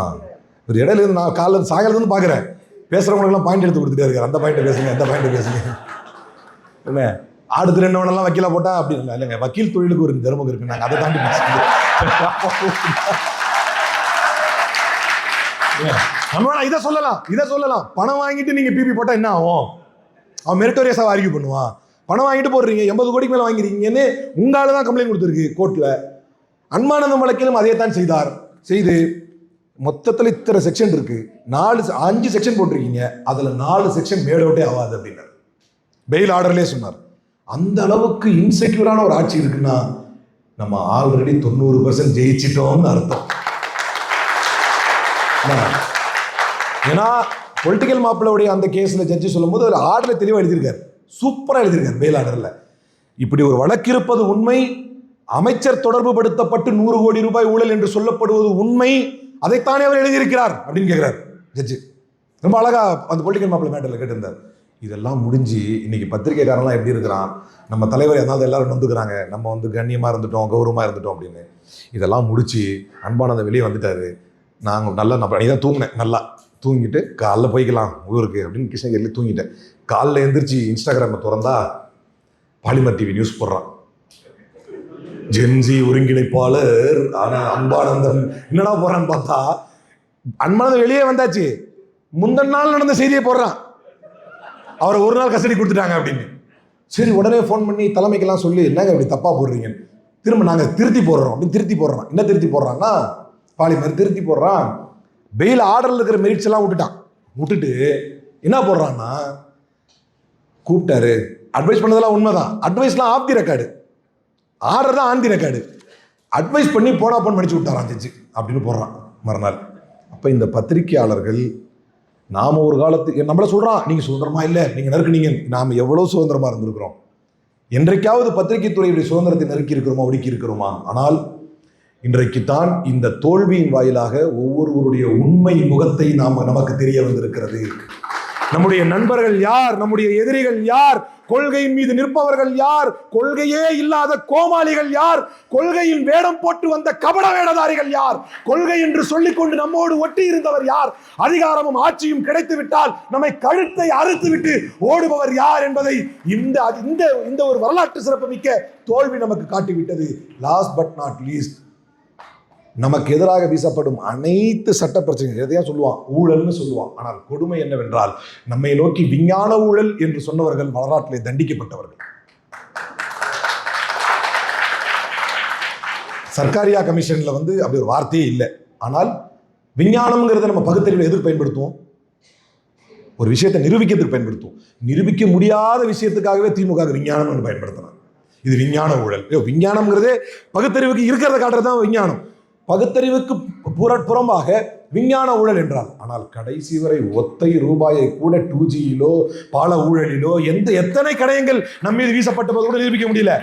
ஒரு இடையில இருந்து நான் காலையில் சாயங்காலத்துலேருந்து பார்க்குறேன், பேசுகிறவங்களுக்கெல்லாம் பாயிண்ட் எடுத்து கொடுத்துட்டே இருக்காரு. அந்த பாயிண்ட் பேசுங்க, அந்த பாயிண்ட் பேசுங்க. என்ன அடுத்து 2 ஒன்றெல்லாம் வக்கீலா போட்டா அப்படி இல்லை. இல்லைங்க, வக்கீல் தொழிலுக்கு ஒரு தர்மம் இருக்கு, நாங்கள் அதை தாண்டி இதை சொல்லலாம். பணம் வாங்கிட்டு நீங்க பிபி போட்டா என்ன ஆகும்? அவன் மெரிட்டோரியஸாக ஆர்கியூ பண்ணுவான். பணம் வாங்கிட்டு போடுறீங்க, 80 கோடிக்கு மேலே வாங்கிருக்கீங்கன்னு உங்களால தான் கம்ப்ளைண்ட் கொடுத்துருக்கு கோர்ட்டில். அன்பானந்தம் வழக்கிலும் அதே தான் செய்து மொத்தத்தில் இத்தனை செக்ஷன் இருக்கு, 5 செக்ஷன் போட்டிருக்கீங்க, அதில் 4 செக்ஷன் மேட் அவுட்டே ஆகாது அப்படின்னாரு. பெயில் ஆர்டர்லேயே சொன்னார். அந்த அளவுக்கு இன்செக்யூரான ஒரு ஆட்சி இருக்குன்னா நம்ம ஆல்ரெடி 90% ஜெயிச்சிட்டோம்னு அர்த்தம். ஏன்னா பொலிட்டிக்கல் மாப்பிள்ளையுடைய அந்த கேஸில் ஜட்ஜி சொல்லும் போது அதில் ஆர்டரில் தெளிவாக எழுதியிருக்காரு, சூப்பராக எழுதியிருக்காரு. பெயில் ஆர்டரில் இப்படி ஒரு வழக்கு இருப்பது உண்மை, அமைச்சர் தொடர்பு படுத்தப்பட்டு 100 கோடி ரூபாய் ஊழல் என்று சொல்லப்படுவது உண்மை, அதைத்தானே அவர் எழுதியிருக்கிறார் அப்படின்னு கேட்கிறார் ஜட்ஜி. ரொம்ப அழகா அந்த பொலிட்டிக்கல் மாப்பிள்ளை மேட்டரில் கேட்டிருந்தார். இதெல்லாம் முடிஞ்சு இன்னைக்கு பத்திரிகைக்காரெல்லாம் எப்படி இருக்கிறான், நம்ம தலைவர் எதாவது எல்லாரும் நொந்துக்கிறாங்க, நம்ம வந்து கண்ணியமாக இருந்துட்டோம், கௌரவமாக இருந்துட்டோம் அப்படின்னு. இதெல்லாம் முடிச்சு அன்பானந்த வெளியே வந்துட்டாரு. நாங்கள் நல்லா நீ தான் தூங்கினேன், நல்லா தூங்கிட்டு காலைல போய்க்கலாம் ஊருக்கு அப்படின்னு கிருஷ்ணகிரியில் தூங்கிட்டேன். காலைல எழுந்திரிச்சு இன்ஸ்டாகிராமை திறந்தா பாலிமர் டிவி நியூஸ் போடுறான், ஜென்சி ஒருங்கிணைப்பாளர் அன்பானந்தம். என்னடா போறான்னு பார்த்தா அன்பானந்தம் வெளியே வந்தாச்சு, முந்தின நாள் நடந்த செய்தியை போடுறான், அவரை ஒரு நாள் கஸ்டடி கொடுத்துட்டாங்க அப்படின்னு. சரி, உடனே ஃபோன் பண்ணி தலைமைக்கெல்லாம் சொல்லி, என்னங்க இப்படி தப்பா போடுறீங்க, திரும்ப நாங்கள் திருத்தி போடுறோம் அப்படின்னு திருத்தி போடுறான். என்ன திருத்தி போடுறான்னா, பாலிமர் திருத்தி போடுறான். பெயில் ஆர்டரில் இருக்கிற மெரிட்ஸ் எல்லாம் விட்டுட்டு என்ன போடுறான்னா, கூப்பிட்டாரு, அட்வைஸ் பண்ணதெல்லாம் உண்மைதான், அட்வைஸ்லாம் ஆஃப் தி ரெக்கார்டு, ஆர்டர் தான் ஆன் தி ரெக்கார்டு, அட்வைஸ் பண்ணி போனா பண்ணிச்சு விட்டாரான் ஜட்ஜி அப்படின்னு போடுறான் மறுநாள். அப்போ இந்த பத்திரிகையாளர்கள் நாம ஒரு காலத்துக்கு நம்மள சொல்றான், நீங்க சுதந்திரமா இல்லை, நீங்க நெருக்குனீங்க. நாம எவ்வளவு சுதந்திரமா இருந்திருக்கிறோம், என்றைக்காவது பத்திரிகை துறையுடைய சுதந்திரத்தை நெருக்கி இருக்கிறோமா, ஒடுக்கி இருக்கிறோமா? ஆனால் இன்றைக்குத்தான் இந்த தோல்வியின் வாயிலாக ஒவ்வொருவருடைய உண்மை முகத்தை நமக்கு தெரிய வந்திருக்கிறது. நம்முடைய நண்பர்கள் யார், நம்முடைய எதிரிகள் யார், கொள்கையின் மீது நிற்பவர்கள் யார், கொள்கையே இல்லாத கோமாளிகள் யார், கொள்கையின் வேடம் போட்டு வந்த கபட வேடதாரிகள் யார், கொள்கை என்று சொல்லிக்கொண்டு நம்மோடு ஒட்டி இருந்தவர் யார், அதிகாரமும் ஆட்சியும் கிடைத்து விட்டால் நம்மை கழுத்தை அறுத்து விட்டு ஓடுபவர் யார் என்பதை இந்த ஒரு வரலாற்று சிறப்பு மிக்க தோல்வி நமக்கு காட்டிவிட்டது. லாஸ்ட் பட் நாட் லீஸ்ட், நமக்கு எதிராக வீசப்படும் அனைத்து சட்ட பிரச்சனைகள் எதையும் சொல்லுவான், ஊழல்னு சொல்லுவான். ஆனால் கொடுமை என்னவென்றால், நம்மை நோக்கி விஞ்ஞான ஊழல் என்று சொன்னவர்கள் வரலாற்றிலே தண்டிக்கப்பட்டவர்கள். சர்க்காரியா கமிஷன்ல அப்படி ஒரு வார்த்தையே இல்லை. ஆனால் விஞ்ஞானம்ங்கிறத நம்ம பகுத்தறிவில் எதுக்கு பயன்படுத்துவோம்? ஒரு விஷயத்தை நிரூபிக்கிறதுக்கு பயன்படுத்துவோம். நிரூபிக்க முடியாத விஷயத்துக்காகவே திமுக விஞ்ஞானம் பயன்படுத்தினாங்க. இது விஞ்ஞான ஊழல். விஞ்ஞானம்ங்கிறதே பகுத்தறிவுக்கு இருக்கிறத காட்டுறது தான் விஞ்ஞானம். பகுத்தறிவுக்கு புறம்பாக விஞ்ஞான ஊழல் என்றால், ஆனால் கடைசி வரை ஒத்தை ரூபாயை கூட 2Gயிலோ பால ஊழலிலோ எத்தனை கடையங்கள் நம்ம மீது வீசப்பட்ட போது கூட நிரூபிக்க முடியல.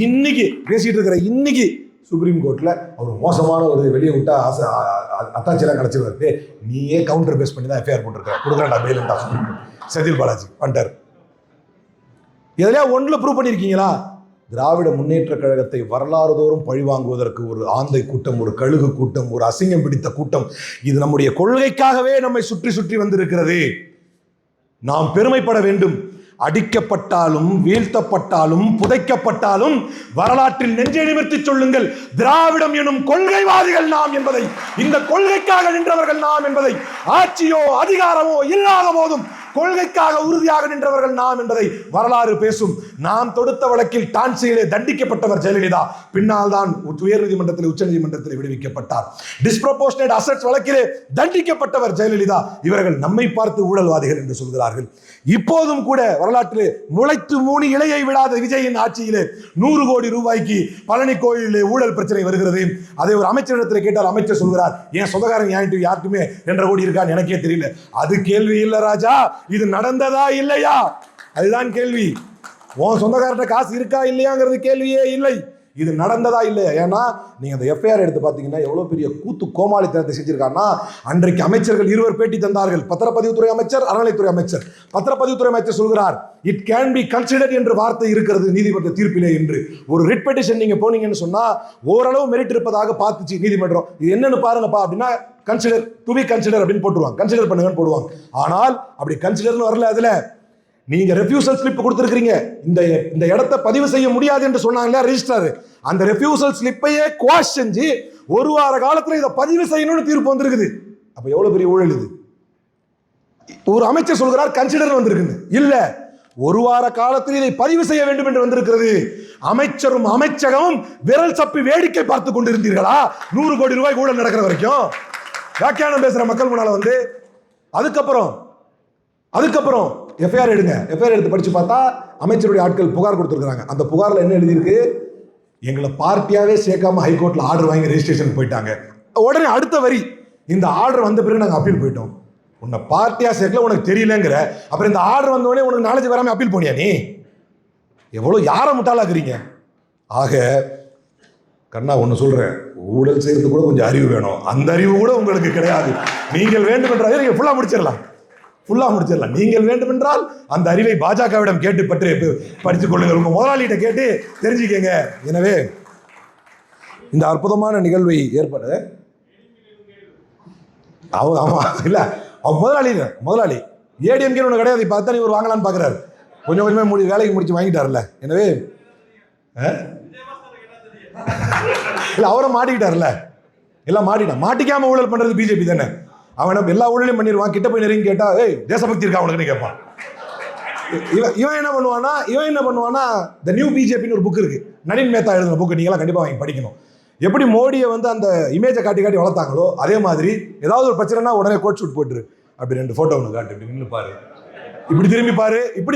இன்னைக்கு பேசிட்டு இருக்கிற இன்னைக்கு சுப்ரீம் கோர்ட்டில் அவர் மோசமான ஒரு வெளியே விட்டா அத்தாச்சியெல்லாம் கிடச்சிருவாரு, நீயே கவுண்டர் பேஸ் பண்ணி தான் எஃப்ஐஆர் போட்டிருக்க, கொடுக்குறேன்டா பெயிலுண்டா சுப்ரீம் கோர்ட். செந்தில் பாலாஜி பண்ணிட்டார். எதுலையா ஒன்றில் ப்ரூவ் பண்ணியிருக்கீங்களா? திராவிட முன்னேற்ற கழகத்தை வரலாறு தோறும் பழிவாங்குவதற்கு ஒரு ஆந்தை கூட்டம், ஒரு கழுகு கூட்டம், ஒரு அசிங்கம் பிடித்த கூட்டம், இது நம்முடைய கொள்கைக்காகவே நம்மை சுற்றி சுற்றி வந்திருக்கிறது. நாம் பெருமைப்பட வேண்டும். அடிக்கப்பட்டாலும் வீழ்த்தப்பட்டாலும் புதைக்கப்பட்டாலும் வரலாற்றில் நெஞ்சை நிமிர்த்தி சொல்லுங்கள், திராவிடம் எனும் கொள்கைவாதிகள் நாம் என்பதை, இந்த கொள்கைக்காக நின்றவர்கள் நாம் என்பதை, ஆட்சியோ அதிகாரமோ இல்லாத போதும் கொள்கைக்காக உறுதியாக நின்றவர்கள் நாம் என்பதை வரலாறு பேசும். நாம் தொடுத்த வழக்கில் டான்சியிலே தண்டிக்கப்பட்டவர் ஜெயலலிதா, பின்னால் தான் உயர்நீதிமன்றத்தில் உச்ச நீதிமன்றத்தில் விடுவிக்கப்பட்டார். டிஸ்ப்ரொபோர்ஷனேட் அசெட்ஸ் வழக்கிலே தண்டிக்கப்பட்டவர் ஜெயலலிதா. இவர்கள் நம்மை பார்த்து ஊழல்வாதிகள் என்று சொல்கிறார்கள். இப்போதும் கூட வரலாற்றிலே முளைத்து மூணி இலையை விடாத விஜயின் ஆட்சியிலே 100 கோடி ரூபாய்க்கு பழனி கோயிலிலே ஊழல் பிரச்சனை வருகிறது. அதை ஒரு அமைச்சரிடத்தில் கேட்டால் அமைச்சர் சொல்கிறார், என் சொந்தக்காரன் யாருக்குமே 2.5 கோடி இருக்கான்னு எனக்கே தெரியல. அது கேள்வி இல்ல ராஜா, இது நடந்ததா இல்லையா, அதுதான் கேள்வி. உன் சொந்தக்காரட்ட காசு இருக்கா இல்லையாங்கிறது கேள்வியே இல்லை, இது நடந்ததா இல்லையா. ஏன்னா நீங்க அந்த எஃப்ஐஆர் எடுத்து பார்த்தீங்கன்னா எவ்வளவு பெரிய கூத்து கோமாளித்தனத்தை செஞ்சிருக்காங்கன்னா, அன்றைக்கு அமைச்சர்கள் 2 பேட்டி தந்தார்கள். பத்திரப்பதிவுத்துறை அமைச்சர், அறநிலைத்துறை அமைச்சர். பத்திரப்பதிவுத்துறை அமைச்சர் சொல்கிறார், இட் கேன் பி கன்சிடர்ட் என்ற வார்த்தை இருக்கிறது நீதிமன்ற தீர்ப்பிலே என்று. ஒரு ரிட் பெட்டிஷன் நீங்க போனீங்கன்னு சொன்னா ஓரளவு மெரிட் இருப்பதாக பார்த்துச்சு நீதிமன்றம். இது என்னன்னு பாருங்கப்பா அப்படின்னா கன்சிடர், டு பி கன்சிடர் அப்படின்னு போட்டுருவாங்க, கன்சிடர் பண்ணுங்கன்னு போடுவாங்க. ஆனால் அப்படி கன்சிடர்னு வரல. அதுல நீங்க ரெஃப்யூசல் ஸ்லிப் கொடுத்திருக்கீங்க, இந்த இடத்தை பதிவு செய்ய முடியாது என்று சொன்னாங்க ரெஜிஸ்ட்ரார், அந்த ரெஃப்யூசல் ஸ்லிப்பையே குவாஷ் செஞ்சு 1 வார காலத்துல இதை பதிவு செய்யணும்னு தீர்ப்பு வந்திருக்குது. அப்ப எவ்வளவு பெரிய ஊழல் இது. ஒரு அமைச்சர் சொல்கிறார் கன்சிடர் வந்திருக்குது, இல்ல 1 வார காலத்தில் இதை பதிவு செய்ய வேண்டும் என்று வந்திருக்கிறது. அமைச்சரும் அமைச்சகமும் விரல் சப்பி வேடிக்கை பார்த்து கொண்டிருந்தீர்களா 100 கோடி ரூபாய் ஊழல் நடக்கிற வரைக்கும்? வியாக்கியானம் பேசுற மக்கள் முன்னால வந்து அதுக்கப்புறம் எஃப்ஐஆர் எடுங்க. எஃப்ஐஆர் எடுத்து படிச்சு பார்த்தா அமைச்சருடைய ஆட்கள் புகார் கொடுத்துருக்காங்க. அந்த புகார்ல என்ன எழுதியிருக்கு, எங்களை பார்ட்டியாவே சேர்க்காம ஹைகோர்ட்ல ஆர்டர் வாங்கி ரெஜிஸ்ட்ரேஷன் போயிட்டாங்க. உடனே அடுத்த வரி, இந்த ஆர்டர் வந்த பிறகு நாங்கள் அப்பீல் போயிட்டோம். உன்னை பார்ட்டியா சேர்க்கல, உனக்கு தெரியலங்கிற, அப்புறம் இந்த ஆர்டர் வந்த உடனே உனக்கு நாலேஜ் வராம அப்பீல் போனியா? நீ எவ்வளவு யாரை முட்டாளாக்குறீங்க. ஆக கண்ணா ஒன்று சொல்றேன், ஊழல் செய்யறது கூட கொஞ்சம் அறிவு வேணும். அந்த அறிவு கூட உங்களுக்கு கிடையாது. நீங்கள் வேண்டும் என்றால் நீங்க ஃபுல்லா முடிச்சிடலாம். நீங்கள் வேண்டுமென்றால் அந்த அறிவை பாஜகவிடம் கேட்டு பற்றி படித்துக் கொள்ளுங்கள், உங்க முதலாளிகிட்ட கேட்டு தெரிஞ்சுக்கங்க. எனவே இந்த அற்புதமான நிகழ்வை ஏற்பட முதலாளி ஏடிஎம்கே ஒன்று கிடையாது. இப்போ அத்தனை ஒரு வாங்கலான்னு பார்க்குறாரு, கொஞ்சமே வேலைக்கு முடிச்சு வாங்கிட்டார்ல. எனவே இல்லை அவரை மாட்டிக்கிட்டார்ல, எல்லாம் மாட்டிக்காம ஊழல் பண்றது பிஜேபி தானே. அவன் எல்லா ஊழலையும் பண்ணிடுவான். கிட்ட போய் நெருங்கி கேட்டா, ஏய் தேசபக்தி இருக்கா அவனுக்குன்னு கேட்பான். இவன் என்ன பண்ணுவானா த நியூ பிஜேபின்னு ஒரு புக் இருக்கு, நளின் மேத்தா எழுதுன புக், நீங்களாம் கண்டிப்பா வாங்கி படிக்கணும். எப்படி மோடியை வந்து அந்த இமேஜை காட்டி வளர்த்தாங்களோ அதே மாதிரி ஏதாவது ஒரு பிரச்சனைனா உடனே கோட் ஷூட் போட்டுரு, அப்படி 2 போட்டோ ஒன்று காட்டு, இப்படி நின்று பாரு, இப்படி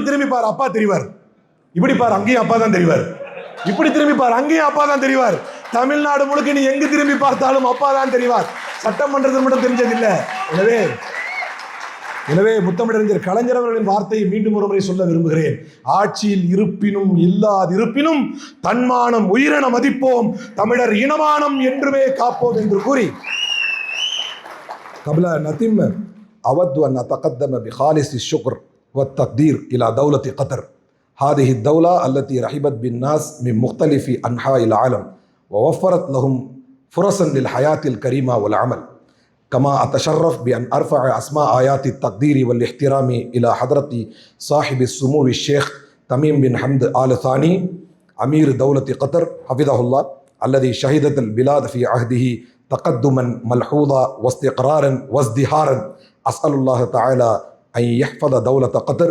திரும்பி பாரு, அப்பா தெரிவார். இப்படி பாரு, அங்கேயும் அப்பா தான் தெரிவார். இப்படி திரும்பி பாரு, அங்கேயும் அப்பா தான் தெரிவார். தமிழ்நாடு முழுக்க நீ எங்கு திரும்பி பார்த்தாலும் அப்பா தான் தெரிவார். சட்டமன்றத்தில் மட்டும் தெரிஞ்சதில்லை. எனவே முத்தமிழறிஞர் கலைஞர் அவர்களின் வார்த்தையை மீண்டும் ஒரு முறை சொல்ல விரும்புகிறேன். ஆட்சியில் இருப்பினும் இல்லாதிருப்பினும் தன்மானம் உயிரென மதிப்போம், தமிழர் இனமானம் என்றுமே காப்போம் என்று கூறி قبل أن أتم أود أن أتقدم بخالص الشكر والتقدير إلى دولة قطر، هذه الدولة التي رحبت بالناس من مختلف أنحاء العالم ووفرت لهم فرصا للحياة الكريمة والعمل. كما أتشرف بأن أرفع أسماء آيات التقدير والاحترام إلى حضرة صاحب السمو الشيخ تميم بن حمد آل ثاني أمير دولة قطر حفظه الله، الذي شهدت البلاد في عهده تقدما ملحوظا واستقرارا وازدهارا. أسأل الله تعالى أن يحفظ دولة قطر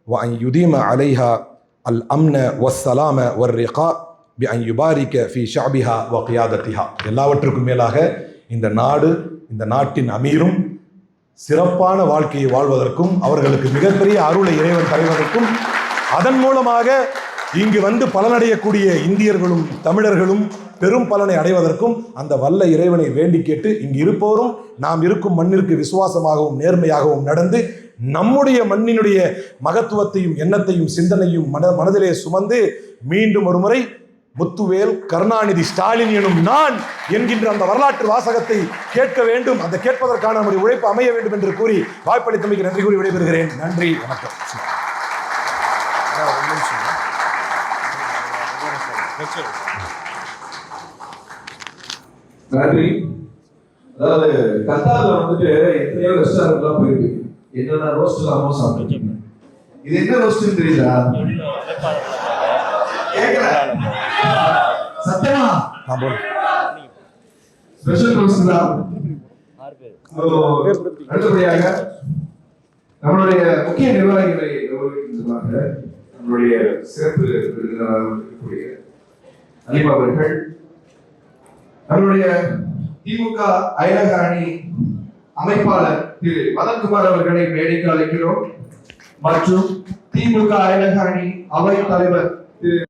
وأن يديم عليها الأمن والسلام والرقاء بأن يبارك في شعبها وقيادتها. எல்லாவற்றுக்கும் மேலாக இந்த நாட்டின் அமீரும் சிறப்பான வாழ்க்கையை வாழ்வதற்கும் அவர்களுக்கு மிகப்பெரிய அருளை இறைவன் தருவதற்கும் அதன் மூலமாக இங்கு வந்து பலனடையக்கூடிய இந்தியர்களும் தமிழர்களும் பெரும் பலனை அடைவதற்கும் அந்த வல்ல இறைவனை வேண்டி கேட்டு இங்கு இருப்போரும் நாம் இருக்கும் மண்ணிற்கு விசுவாசமாகவும் நேர்மையாகவும் நடந்து நம்முடைய மண்ணினுடைய மகத்துவத்தையும் எண்ணத்தையும் சிந்தனையும் மனதிலே சுமந்து மீண்டும் ஒரு முறை முத்துவேல் கருணாநிதி ஸ்டாலின் எனும் நான் என்கின்ற அந்த வரலாற்று வாசகத்தை கேட்க வேண்டும். அந்த கேட்பதற்கான நம்முடைய உழைப்பு அமைய வேண்டும் என்று கூறி வாய்ப்பளித்தமைக்கு நன்றி கூறி விடைபெறுகிறேன். நன்றி, வணக்கம். நன்றி. அதாவது கத்தார்ல வந்துட்டு எத்தனையோ ரெஸ்டாரண்ட்லாம் போயிருக்கு. என்னென்ன ரோஸ்ட் இல்லாமோ சாப்பிட்டு இது என்ன ரோஸ்ட்னு தெரியல. சத்தியமா ஸ்பெஷல் ரோஸ்ட் தான். அடுத்தபடியாக நம்மளுடைய முக்கிய நிர்வாகிகளை கௌரவிக்கின்றதாக நம்மளுடைய சிறப்பு விருந்தினராக இருக்கக்கூடிய அலிமா அவர்கள், நம்மளுடைய திமுக அயலக அணி அமைப்பாளர் திரு மதன்குமார் அவர்களை மேடைக்கு அழைக்கிறோம். மற்றும் திமுக அயலக அணி அவைத் தலைவர் திரு